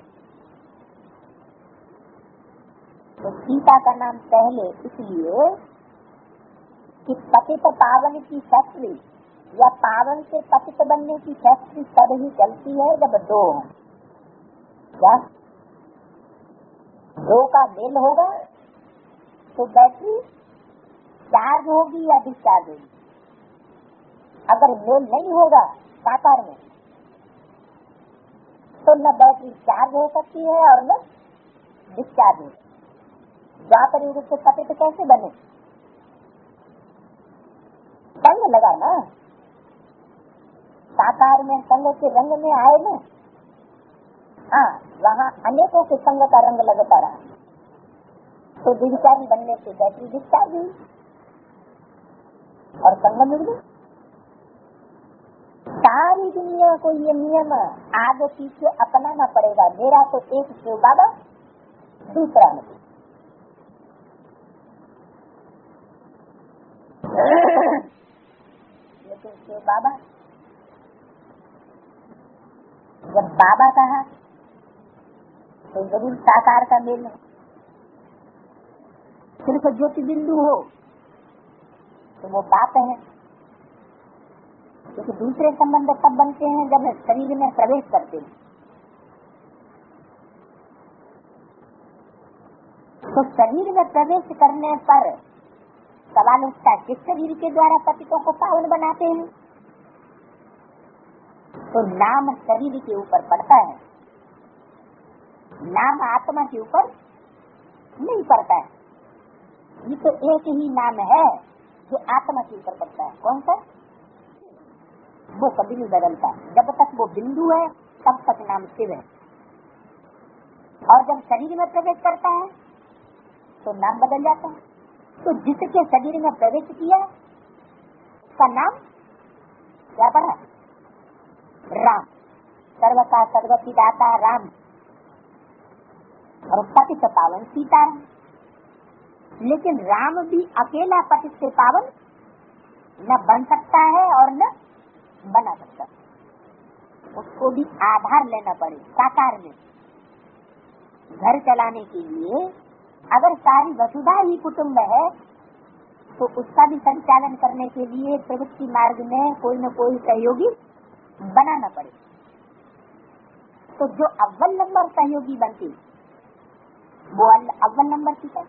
तो सीता का नाम पहले इसलिए कि पतित पावन की फैक्ट्री या पावन से पतित बनने की फैक्ट्री तब ही चलती है जब दो हो। क्या दो का मेल होगा तो बैटरी चार्ज होगी या डिस्चार्ज होगी? अगर मेल नहीं होगा साकार में तो न बैटरी चार्ज हो सकती है और न डिस्चार्ज हो। द्वापर युग से पतित कैसे बने? संग लगा ना, साकार में संग के रंग में आए ना। हाँ, वहाँ अनेकों के संग का रंग लगता रहा तो डिस्चार्ज बनने से बैटरी डिस्चार्ज हुई और संग मिल गई। सारी दुनिया को ये नियम आगे पीछे अपनाना पड़ेगा। मेरा तो एक शिव बाबा, दूसरा नहीं। लेकिन शिव बाबा जब बाबा कहा तो जरूर साकार का मेल है। सिर्फ ज्योति बिंदु हो तो वो बात है। क्योंकि दूसरे संबंध तब बनते हैं जब शरीर में प्रवेश करते हैं। तो शरीर में प्रवेश करने पर सवाल उठता है किस शरीर के द्वारा पतितों को पावन बनाते हैं? तो नाम शरीर के ऊपर पड़ता है, नाम आत्मा के ऊपर नहीं पड़ता है। ये तो एक ही नाम है जो आत्मा के ऊपर पड़ता है। कौन सा? वो कभी नहीं बदलता। जब तक वो बिंदु है तब तक नाम शिव है। और जब शरीर में प्रवेश करता है तो नाम बदल जाता है। तो जिसके शरीर में प्रवेश किया उसका नाम क्या पड़ा? राम। सर्वथा सर्वति दाता राम और पतित पावन सीताराम। लेकिन राम भी अकेला पतित से पावन न बन सकता है और न बना सकता। उसको भी आधार लेना पड़े साकार में। घर चलाने के लिए अगर सारी वसुधा ही कुटुंब है तो उसका भी संचालन करने के लिए प्रवृत्ति मार्ग में कोई न कोई सहयोगी बनाना पड़े। तो जो अव्वल नंबर सहयोगी बनती वो अव्वल नंबर की है।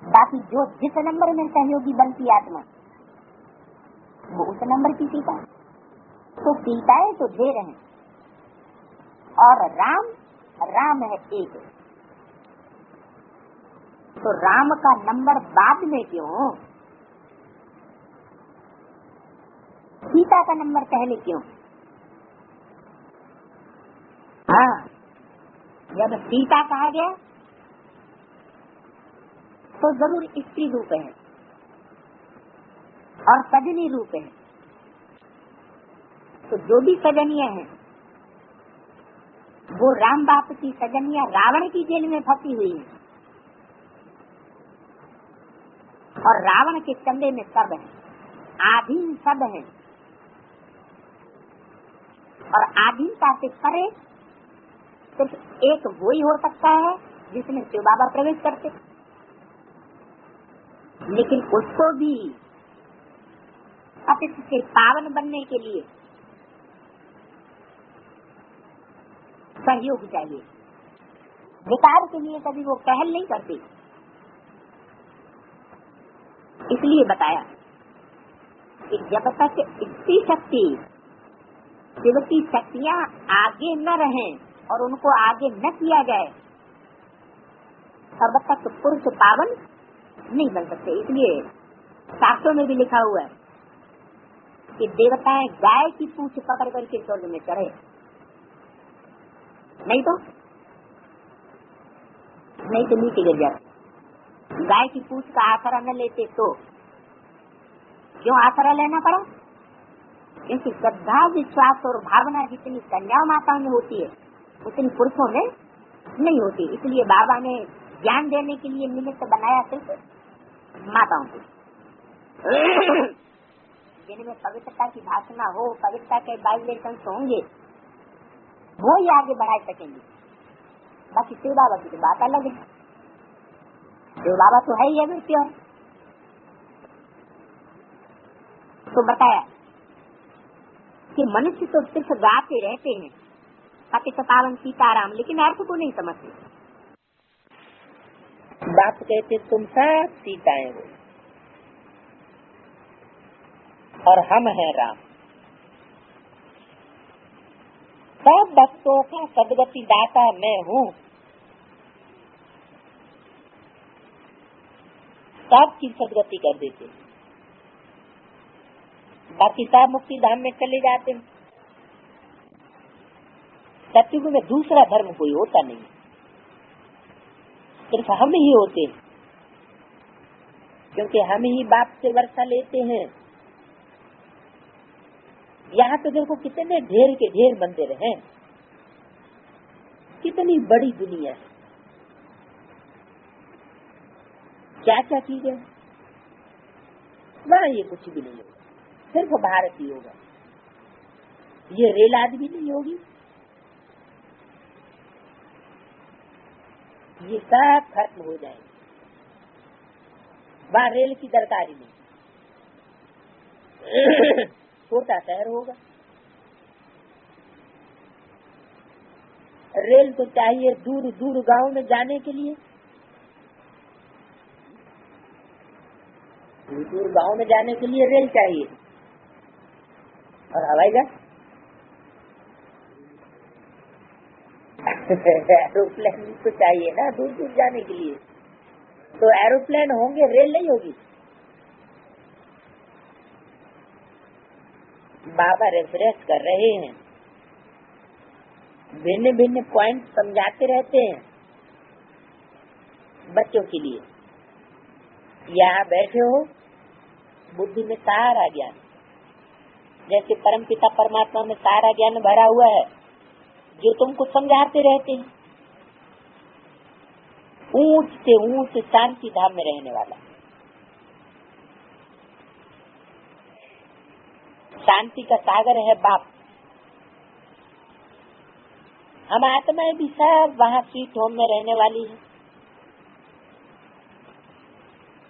बाकी जो जिस नंबर में सहयोगी बनती आत्मा वो उस नंबर की सीता। तो सीताएं तो ढेर हैं और राम है एक। तो राम का नंबर बाद में क्यों? सीता का नंबर पहले क्यों? हाँ, जब सीता कहा गया तो जरूर स्त्री रूप है और सजनी रूप है। तो जो भी सजनियां हैं वो राम बाप की सजनिया रावण की जेल में फंसी हुई है, और रावण के चंदे में सब है, आधीन सब है, और आधीनता से परे सिर्फ एक वो ही हो सकता है जिसमें शिव बाबा प्रवेश करते। लेकिन उसको भी पतित से पावन बनने के लिए सहयोग चाहिए। विकार के लिए कभी वो पहल नहीं करते। इसलिए बताया कि जब तक स्त्री शक्ति, शिव की शक्तियाँ आगे न रहें और उनको आगे न किया जाए, तब तक पुरुष पावन नहीं बन सकते। इसलिए शास्त्रों में भी लिखा हुआ है कि देवताएं गाय की पूंछ पकड़ करके स्वर्ग में चढ़े, नहीं तो नीचे गिर जाते। गाय की पूंछ का आसरा न लेते तो क्यों आसरा लेना पड़ा? क्योंकि श्रद्धा, विश्वास और भावना जितनी कन्या माताओं में होती है उतनी पुरुषों में नहीं होती। इसलिए बाबा ने ज्ञान देने के लिए निमित्त बनाया सिर्फ माताओं को, जिनमें पवित्रता की भाषणा हो, पवित्रता के वाइब्रेशंस होंगे, वो ही आगे बढ़ा सकेंगे। बाकी शिव बाबा की तो बात अलग है। शिव बाबा तो है ही है प्योर। तो बताया कि मनुष्य तो सिर्फ गाते रहते हैं पतित पावन सीताराम, लेकिन अर्थ को नहीं समझते। बाप कहते तुम सब सीताएं हो और हम हैं राम। सब भक्तों का सदगति दाता मैं हूँ। सबकी सदगति कर देते, बाकी सब मुक्ति धाम में चले जाते हैं। सत्युग में दूसरा धर्म कोई होता नहीं, सिर्फ हम ही होते हैं, क्योंकि हम ही बाप से वर्षा लेते हैं। यहाँ तो देखो कितने ढेर के ढेर मंदिर हैं, कितनी बड़ी दुनिया है, क्या क्या चीजें। वहाँ ये कुछ भी नहीं होगा, सिर्फ भारत ही होगा। ये रेल आदमी नहीं होगी, ये सब खत्म हो जाएंगे। वहाँ रेल की दरकारी नहीं, छोटा शहर होगा। रेल तो चाहिए दूर दूर गांव में जाने के लिए, दूर दूर गांव में जाने के लिए रेल चाहिए, और हवाई जहाज एरोप्लेन तो चाहिए ना दूर दूर जाने के लिए। तो एरोप्लेन होंगे, रेल नहीं होगी। बाबा रेफरेंस कर रहे हैं, भिन्न भिन्न पॉइंट समझाते रहते हैं बच्चों के लिए। यहाँ बैठे हो, बुद्धि में सारा ज्ञान, जैसे परमपिता परमात्मा में सारा ज्ञान भरा हुआ है, जो तुमको समझाते रहते हैं। ऊंच से ऊंच शांति धाम में रहने वाला, शांति का सागर है बाप। हम आत्माएं भी सब वहाँ स्वीट होम में रहने वाली है।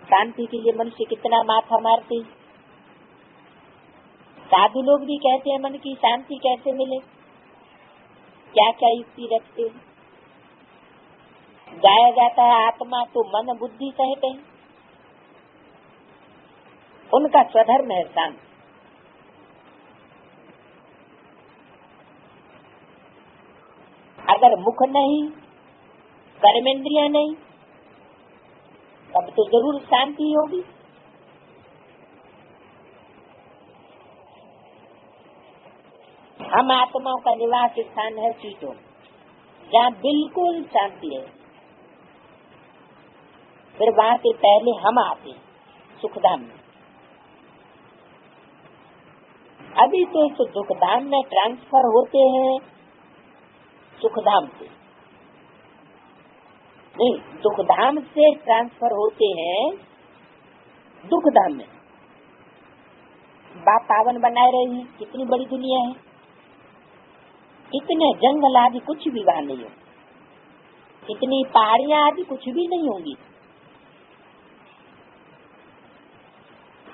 शांति के लिए मनुष्य कितना माथा मारते हैं। साधु लोग भी कहते हैं मन की शांति कैसे मिले, क्या क्या युक्ति रखते हैं। गाया जाता है आत्मा तो मन बुद्धि सहित है, उनका स्वधर्म है शांति। अगर मुख नहीं, कर्मेंद्रियां नहीं, तब तो जरूर शांति होगी। हम आत्माओं का निवास स्थान है सीटों, जहाँ बिल्कुल शांति है। फिर वहाँ से पहले हम आते सुखधाम में। अभी तो इस दुखधाम में ट्रांसफर होते हैं सुखधाम से नहीं, दुखधाम से ट्रांसफर होते हैं दुखधाम में। बाप पावन बनाए रहे हैं। कितनी बड़ी दुनिया है, इतने जंगल आदि कुछ भी वहाँ नहीं हो, इतनी पहाड़ियाँ आदि कुछ भी नहीं होंगी।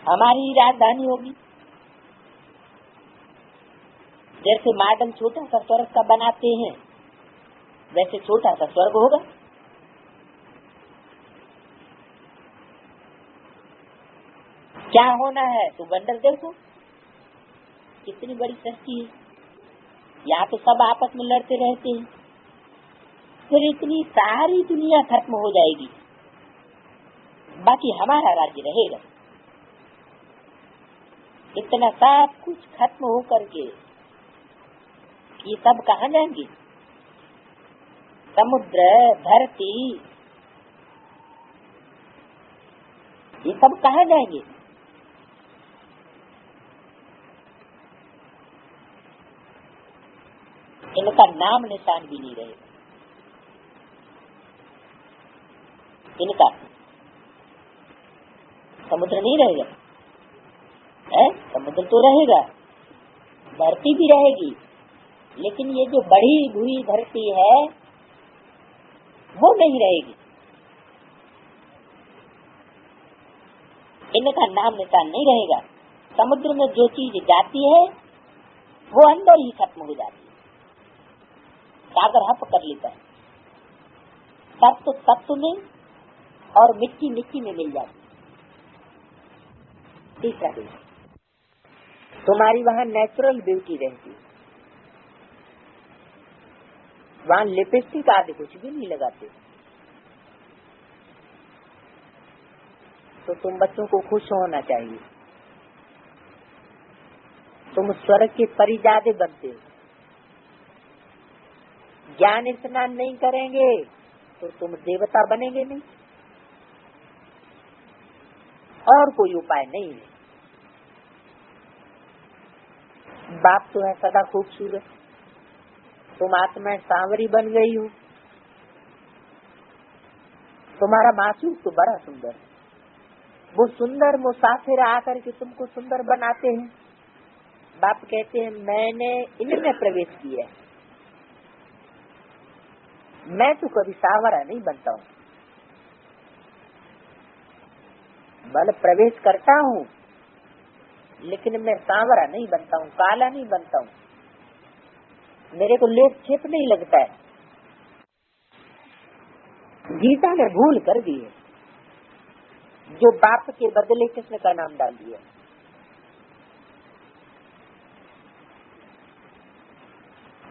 हमारी राजधानी होगी। जैसे मॉडल छोटा सा स्वर्ग का बनाते हैं, वैसे छोटा सा स्वर्ग होगा। क्या होना है तो बंडल देखो, कितनी बड़ी सृष्टि है। यहाँ तो सब आपस में लड़ते रहते हैं, फिर इतनी सारी दुनिया खत्म हो जाएगी, बाकी हमारा राज्य रहेगा। इतना सब कुछ खत्म हो करके ये सब कहाँ जाएंगे? समुद्र, धरती, ये सब कहाँ जाएंगे? इनका नाम निशान भी नहीं रहेगा। इनका समुद्र नहीं रहेगा, है? समुद्र तो रहेगा, धरती भी रहेगी, लेकिन ये जो बढ़ी हुई धरती है वो नहीं रहेगी। इनका नाम निशान नहीं रहेगा। समुद्र में जो चीज जाती है वो अंदर ही खत्म हो जाती है। सागर हप कर लेता है, तत्व तत्व में और मिट्टी मिट्टी में मिल जाती है। तीसरा दिन तुम्हारी वहाँ नेचुरल ब्यूटी रहती है, वहाँ लिपस्टिक आदि कुछ भी नहीं लगाते। तो तुम बच्चों को खुश होना चाहिए, तुम स्वर्ग के परिजादे बनते हो। ज्ञान स्नान नहीं करेंगे तो तुम देवता बनेंगे नहीं, और कोई उपाय नहीं है। बाप तो है सदा खूबसूरत, तुम आत्मा सांवरी बन गई हो, तुम्हारा मासूम तो बड़ा सुंदर, वो सुंदर मुसाफिर आकर के तुमको सुंदर बनाते हैं। बाप कहते हैं मैंने इनमें प्रवेश किया, मैं तो कभी सांवरा नहीं बनता हूँ, बल प्रवेश करता हूँ, लेकिन मैं सांवरा नहीं बनता हूँ, काला नहीं बनता हूँ, मेरे को लेप छेप नहीं लगता है। गीता ने भूल कर दी है, जो बाप के बदले कृष्ण का नाम डाल दिया।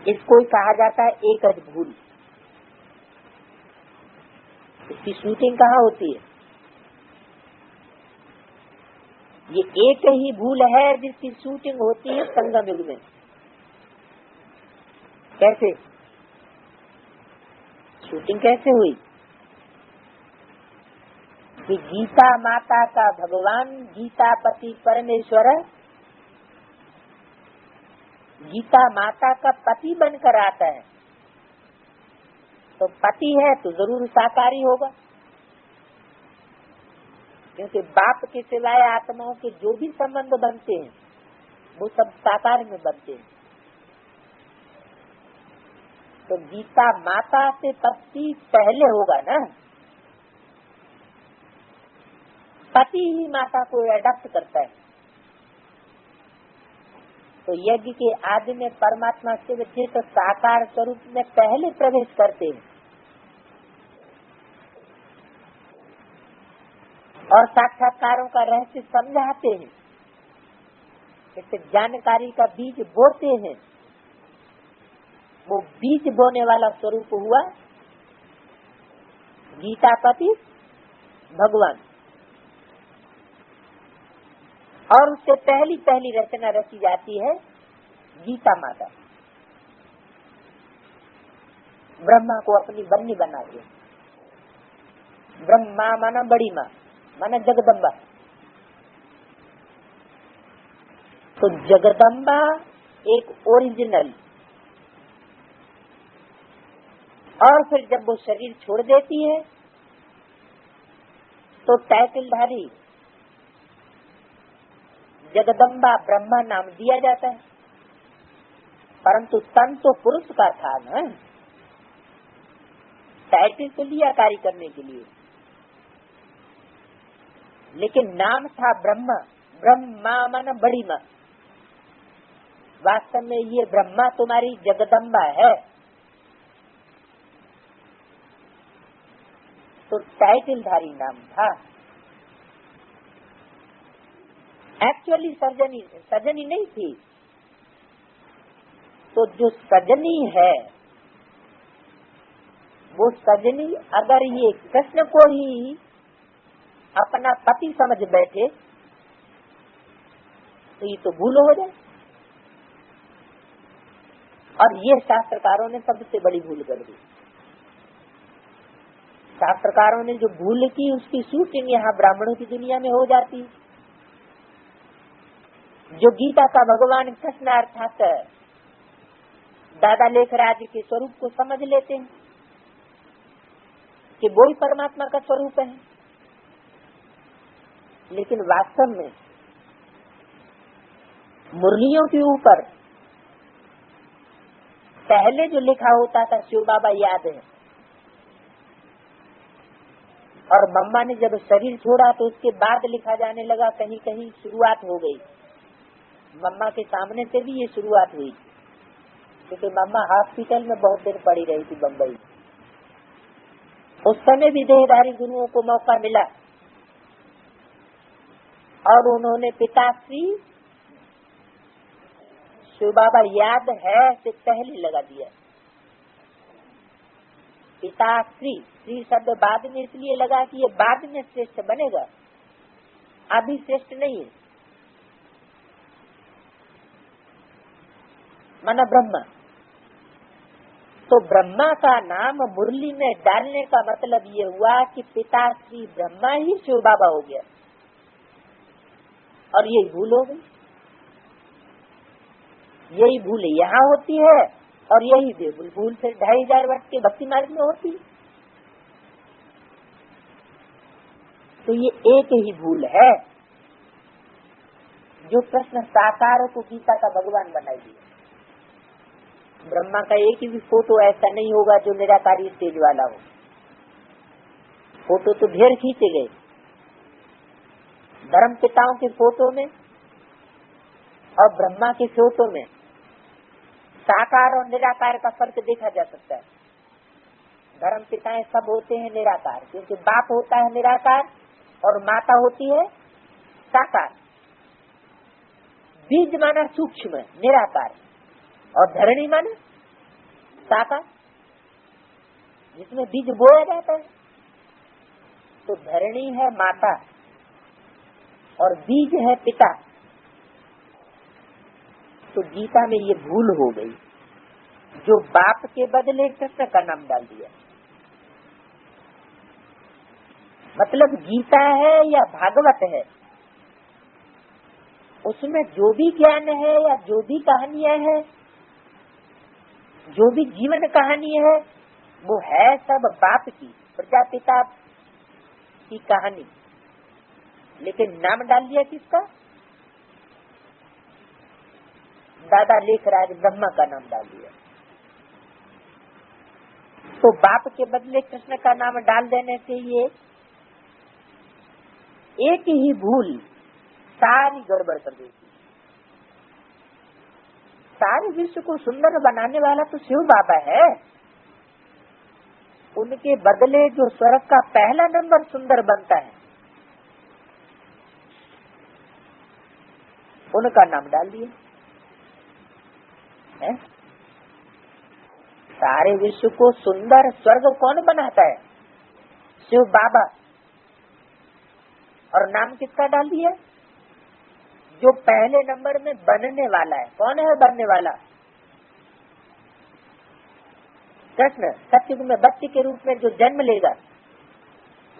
इसको कहा जाता है एकज भूल। इसकी शूटिंग कहाँ होती है? ये एक ही भूल है जिसकी शूटिंग होती है संगम युग में। कैसे शूटिंग कैसे हुई? कि गीता माता का भगवान, गीता पति परमेश्वर, गीता माता का पति बनकर आता है, तो पति है तो जरूर साकारी होगा, क्योंकि बाप के सिवाय आत्माओं के जो भी संबंध बनते हैं वो सब साकार में बनते हैं। तो गीता माता से पति पहले होगा ना, पति ही माता को एडॉप्ट करता है। तो यज्ञ के आदि में परमात्मा से जिस साकार स्वरूप में पहले प्रवेश करते हैं और साक्षात्कारों का रहस्य समझाते हैं, इससे जानकारी का बीज बोते हैं, वो बीज बोने वाला स्वरूप हुआ गीतापति भगवान। और उससे पहली पहली रचना रची जाती है गीता माता। ब्रह्मा को अपनी बन्नी बनाते हैं। ब्रह्मा माना बड़ी माँ, माना जगदम्बा। तो जगदम्बा एक ओरिजिनल और फिर जब वो शरीर छोड़ देती है तो टाइटलधारी जगदम्बा ब्रह्मा नाम दिया जाता है, परंतु तन तो पुरुष का था ना, टाइटल तो लिया कार्य करने के लिए, लेकिन नाम था ब्रह्मा। ब्रह्मा माना बड़ी माँ। वास्तव में ये ब्रह्मा तुम्हारी जगदम्बा है। तो टाइटलधारी नाम था। एक्चुअली सजनी नहीं थी। तो जो सजनी है वो सजनी अगर ये कृष्ण को ही अपना पति समझ बैठे तो ये तो भूल हो जाए। और ये शास्त्रकारों ने सबसे बड़ी भूल कर दी। शास्त्रकारों ने जो भूल की उसकी शूटिंग यहाँ ब्राह्मणों की दुनिया में हो जाती। जो गीता का भगवान कृष्ण अर्थात दादा लेखराज के स्वरूप को समझ लेते हैं कि वो ही परमात्मा का स्वरूप है, लेकिन वास्तव में मुरलियों के ऊपर पहले जो लिखा होता था शिव बाबा याद है। और मम्मा ने जब शरीर छोड़ा तो उसके बाद लिखा जाने लगा, कहीं कहीं शुरुआत हो गई। मम्मा के सामने से भी ये शुरुआत हुई, क्योंकि मम्मा हॉस्पिटल में बहुत देर पड़ी रही थी बम्बई। उस समय भी देहधारी गुरुओं को मौका मिला और उन्होंने पिताश्री शिव बाबा याद है से पहले लगा दिया। पिताश्री, श्री शब्द बाद में इसलिए लगा कि ये बाद में श्रेष्ठ बनेगा, अभी श्रेष्ठ नहीं है। माना ब्रह्मा। तो ब्रह्मा का नाम मुरली में डालने का मतलब ये हुआ कि पिताश्री ब्रह्मा ही शिव बाबा हो गया। और यही भूल हो गई। यही भूल यहाँ होती है और यही भूल फिर 2500 वर्ष के भक्ति मार्ग में होती। तो ये एक ही भूल है जो कृष्ण साकार को गीता का भगवान बनाई दिया। ब्रह्मा का एक ही भी फोटो ऐसा नहीं होगा जो निराकारी स्टेज वाला हो। फोटो तो ढेर खींचे गए। धर्म पिताओं के फोटो में और ब्रह्मा के फोटो में साकार और निराकार का फर्क देखा जा सकता है। धर्म पिताएं सब होते हैं निराकार, क्योंकि बाप होता है निराकार और माता होती है साकार। बीज माना सूक्ष्म निराकार और धरणी माना साकार, जिसमें बीज बोया जाता है। तो धरणी है माता और बीज है पिता। तो गीता में ये भूल हो गई, जो बाप के बदले कृष्ण का नाम डाल दिया। मतलब गीता है या भागवत है, उसमें जो भी ज्ञान है या जो भी कहानियां हैं, जो भी जीवन कहानी है, वो है सब बाप की, प्रजापिता की कहानी। लेकिन नाम डाल दिया किसका? दादा लेखराज ब्रह्मा का नाम डाल दिया। तो बाप के बदले कृष्ण का नाम डाल देने से ये एक ही भूल सारी गड़बड़ कर देती। सारे विश्व को सुंदर बनाने वाला तो शिव बाबा है। उनके बदले जो स्वर्ग का पहला नंबर सुंदर बनता है, उनका नाम डाल दिया है। सारे विश्व को सुंदर स्वर्ग कौन बनाता है? शिव बाबा। और नाम किसका डाल दिया? जो पहले नंबर में बनने वाला है। कौन है बनने वाला? कृष्ण। सत्युग में बच्चे के रूप में जो जन्म लेगा,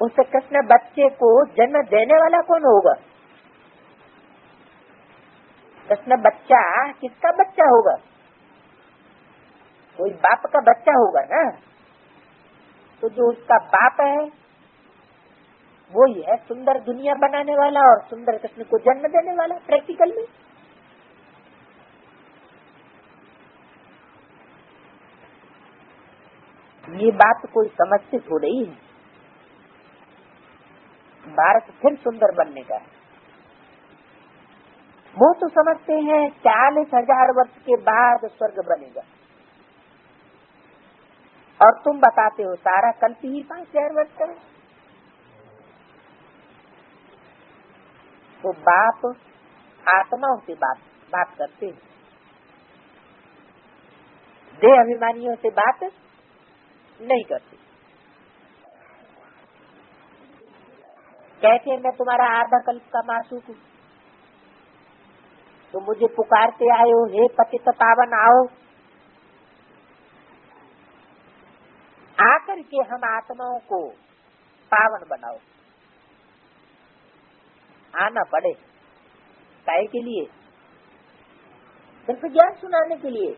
उससे कृष्ण बच्चे को जन्म देने वाला कौन होगा? कृष्ण बच्चा किसका बच्चा होगा? कोई बाप का बच्चा होगा ना। तो जो उसका बाप है वो ही है सुंदर दुनिया बनाने वाला और सुंदर कृष्ण को जन्म देने वाला प्रैक्टिकल में। ये बात कोई समझते थोड़ी ही है। भारत फिर सुंदर बनने का है। वो तो समझते हैं 40,000 वर्ष के बाद स्वर्ग बनेगा, और तुम बताते हो सारा कल्प ही 5,000 वर्ष का। तो बाप आत्माओं से बात करते हैं, देह अभिमानियों से बात नहीं करते। कहते मैं तुम्हारा आधा कल्प का मासूक हूँ, तो मुझे पुकारते आए हो, हे पतित पावन आओ। आकर के हम आत्माओं को पावन बनाओ। आना पड़े काहे के लिए? सिर्फ ज्ञान सुनाने के लिए।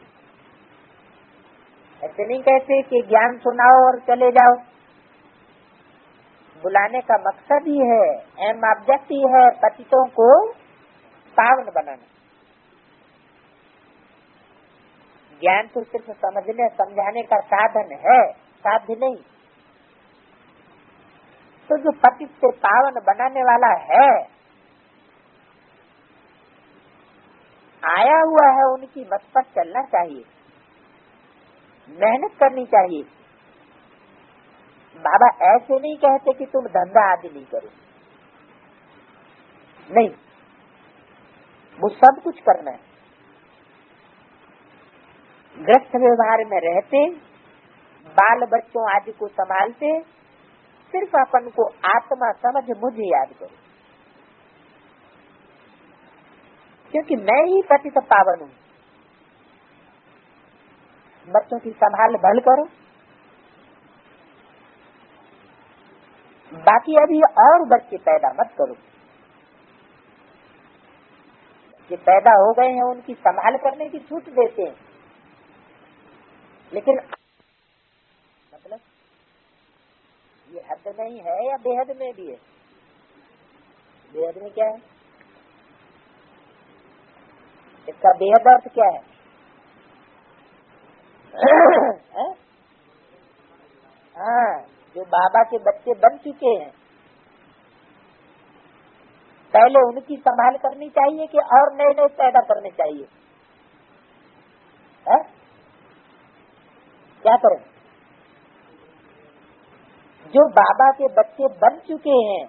ऐसे नहीं कहते कि ज्ञान सुनाओ और चले जाओ। बुलाने का मकसद ही है, एम ऑब्जेक्ट ही है पतितों को पावन बनाना। ज्ञान तो सिर्फ समझने समझाने का साधन है, साध्य नहीं। तो जो पतित से पावन बनाने वाला है, आया हुआ है, उनकी मत पर चलना चाहिए, मेहनत करनी चाहिए। बाबा ऐसे नहीं कहते कि तुम धंधा आदि नहीं करो, नहीं, वो सब कुछ करना है। गृहस्थ व्यवहार में रहते, बाल बच्चों आदि को संभालते, सिर्फ अपन को आत्मा समझ मुझे याद करो, क्योंकि मैं ही पतित पावन हूँ। बच्चों की संभाल भल करो, बाकी अभी और बच्चे पैदा मत करो। जो पैदा हो गए हैं उनकी संभाल करने की छूट देते हैं, लेकिन मतलब ये हद में ही है या बेहद में भी है? बेहद में क्या है? इसका बेहद अर्थ क्या है? हाँ, जो बाबा के बच्चे बन चुके हैं, पहले उनकी संभाल करनी चाहिए कि और नए नए पैदा करने चाहिए? है? क्या करें? जो बाबा के बच्चे बन चुके हैं,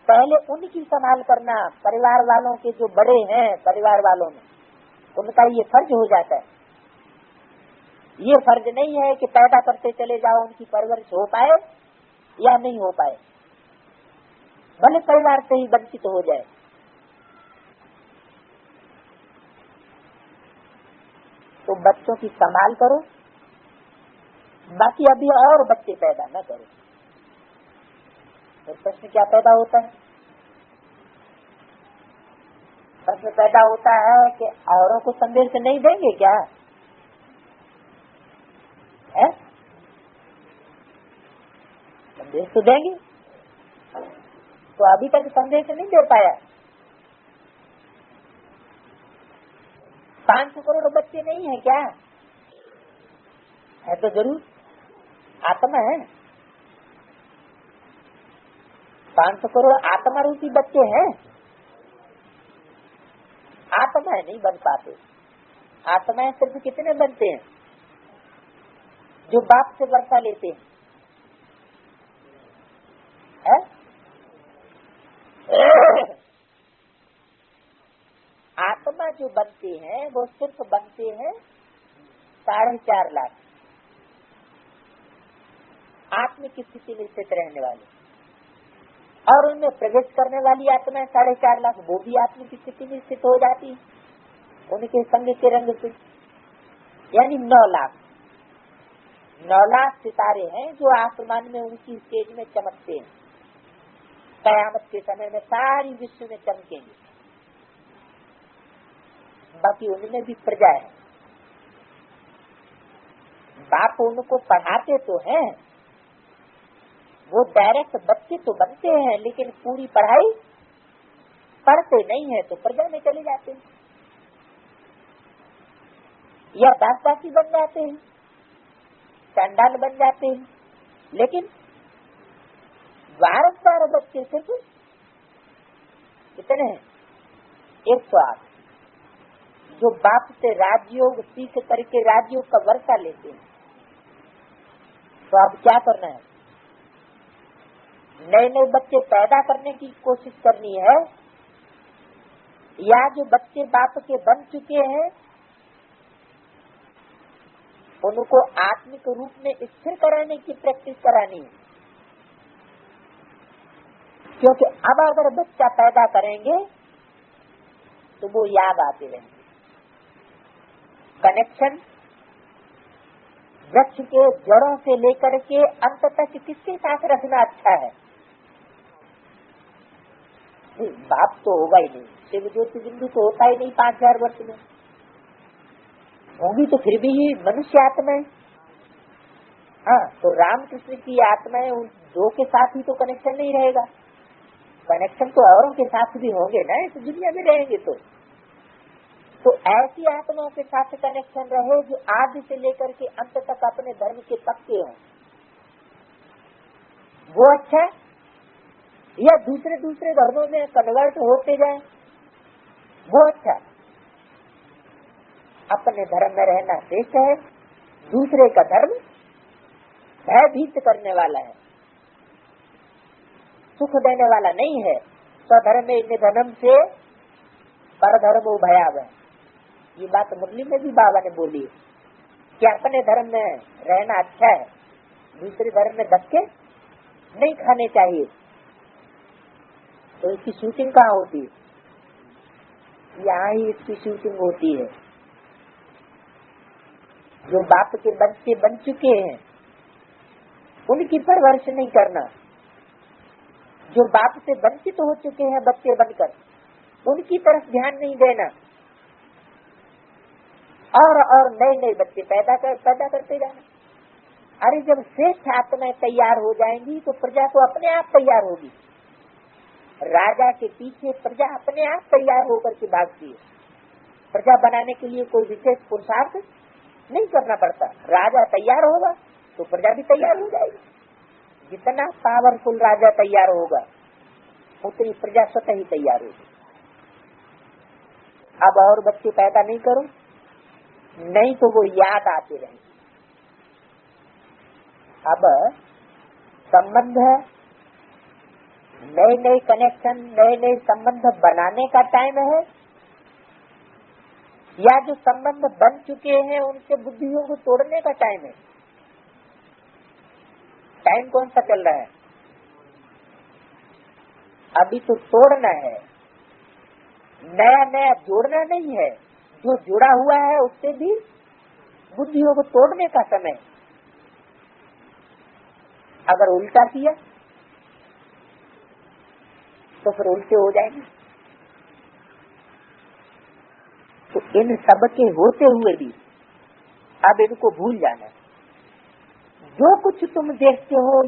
पहले उनकी संभाल करना। परिवार वालों के जो बड़े हैं, परिवार वालों में उनका ये फर्ज हो जाता है। ये फर्ज नहीं है कि पैदा करते चले जाओ, उनकी परवरिश हो पाए या नहीं हो पाए, भले परिवार से ही वंचित हो जाए। तो बच्चों की संभाल करो, बाकी अभी और बच्चे पैदा न करो। तो प्रश्न क्या पैदा होता है? प्रश्न पैदा होता है कि औरों को संदेश नहीं देंगे क्या? है? संदेश तो देंगे, तो अभी तक संदेश नहीं दे पाया। 500 करोड़ बच्चे नहीं है क्या? है तो जरूर, आत्मा है। 500 करोड़ आत्मा रूपी बच्चे हैं। आत्माएं नहीं बन पाते। आत्माएं सिर्फ कितने बनते हैं? जो बाप से वर्षा लेते हैं, है? आत्मा जो बनते हैं वो सिर्फ बनते हैं 4.5 लाख आत्मिक स्थिति में स्थित रहने वाले, और उनमें प्रवेश करने वाली आत्मा 4.5 लाख वो भी आत्मिक स्थिति में स्थित हो जाती है उनके संग के रंग से। यानी 9 लाख 9 लाख सितारे हैं जो आसमान में ऊंची स्टेज में चमकते हैं। कयामत के समय में सारी विश्व में चमकेंगे। बाकी उनमें भी प्रजा है। बाप उनको पढ़ाते तो हैं, वो डायरेक्ट बच्चे तो बनते हैं, लेकिन पूरी पढ़ाई पढ़ते नहीं है, तो प्रजा में चले जाते हैं या दास-दासी बन जाते हैं, चंडाल बन जाते हैं। लेकिन 12 बच्चे सिर्फ कितने हैं? 108, जो बाप से राजयोग सीख करके राजयोग का वर्षा लेते हैं। तो अब क्या करना है? नए नए बच्चे पैदा करने की कोशिश करनी है, या जो बच्चे बाप के बन चुके हैं उनको आत्मिक रूप में स्थिर कराने की प्रैक्टिस करानी है। क्योंकि अब अगर बच्चा पैदा करेंगे तो वो याद आते रहेंगे। कनेक्शन वृक्ष के जड़ों से लेकर के अंत तक किसके साथ रखना अच्छा है? बाप तो होगा ही नहीं, शिव ज्योति बिंदु तो होता ही नहीं 5000 वर्ष में, होगी तो फिर भी मनुष्य आत्माएं। हाँ, तो रामकृष्ण की आत्माएं उन दो के साथ ही तो कनेक्शन नहीं रहेगा। कनेक्शन तो औरों के साथ भी होंगे ना, इस दुनिया में रहेंगे तो ऐसी आत्माओं के साथ कनेक्शन रहे जो आदि से लेकर के अंत तक अपने धर्म के पक्के हों। वो अच्छा, या दूसरे धर्मों में कन्वर्ट होते जाए, वो अच्छा। अपने धर्म में रहना श्रेष्ठ है। दूसरे का धर्म भयभीत करने वाला है, सुख देने वाला नहीं है। स्वधर्म निधनम से परधर्मो भयावह, ये बात मुरली में भी बाबा ने बोली कि अपने धर्म में रहना अच्छा है, दूसरे धर्म में धक्के नहीं खाने चाहिए। तो इसकी शूटिंग कहाँ होती है? यहाँ ही इसकी शूटिंग होती है। जो बाप के बच्चे बन चुके हैं उनकी परवरिश नहीं करना, जो बाप से वंचित हो चुके हैं बच्चे बनकर उनकी तरफ ध्यान नहीं देना, और नए बच्चे पैदा करते जाना। अरे जब श्रेष्ठ आत्माएं तैयार हो जाएंगी तो प्रजा तो अपने आप तैयार होगी। राजा के पीछे प्रजा अपने आप तैयार होकर के भागती है। प्रजा बनाने के लिए कोई विशेष पुरुषार्थ नहीं करना पड़ता। राजा तैयार होगा तो प्रजा भी तैयार हो जाएगी। जितना पावरफुल राजा तैयार होगा उतनी प्रजा स्वतः ही तैयार होगी। अब और बच्चे पैदा नहीं करो, नहीं तो वो याद आते रहेंगे। अब संबंध, नए कनेक्शन, नए संबंध बनाने का टाइम है, या जो संबंध बन चुके हैं उनके बुद्धियों को तोड़ने का टाइम है? टाइम कौन सा चल रहा है? अभी तो तोड़ना है, नया जोड़ना नहीं है। जो जुड़ा हुआ है उससे भी बुद्धियों को तोड़ने का समय। अगर उल्टा किया तो फिर उल्टे हो जाएंगे। तो इन सब के होते हुए भी अब इनको भूल जाना। जो कुछ तुम देखते हो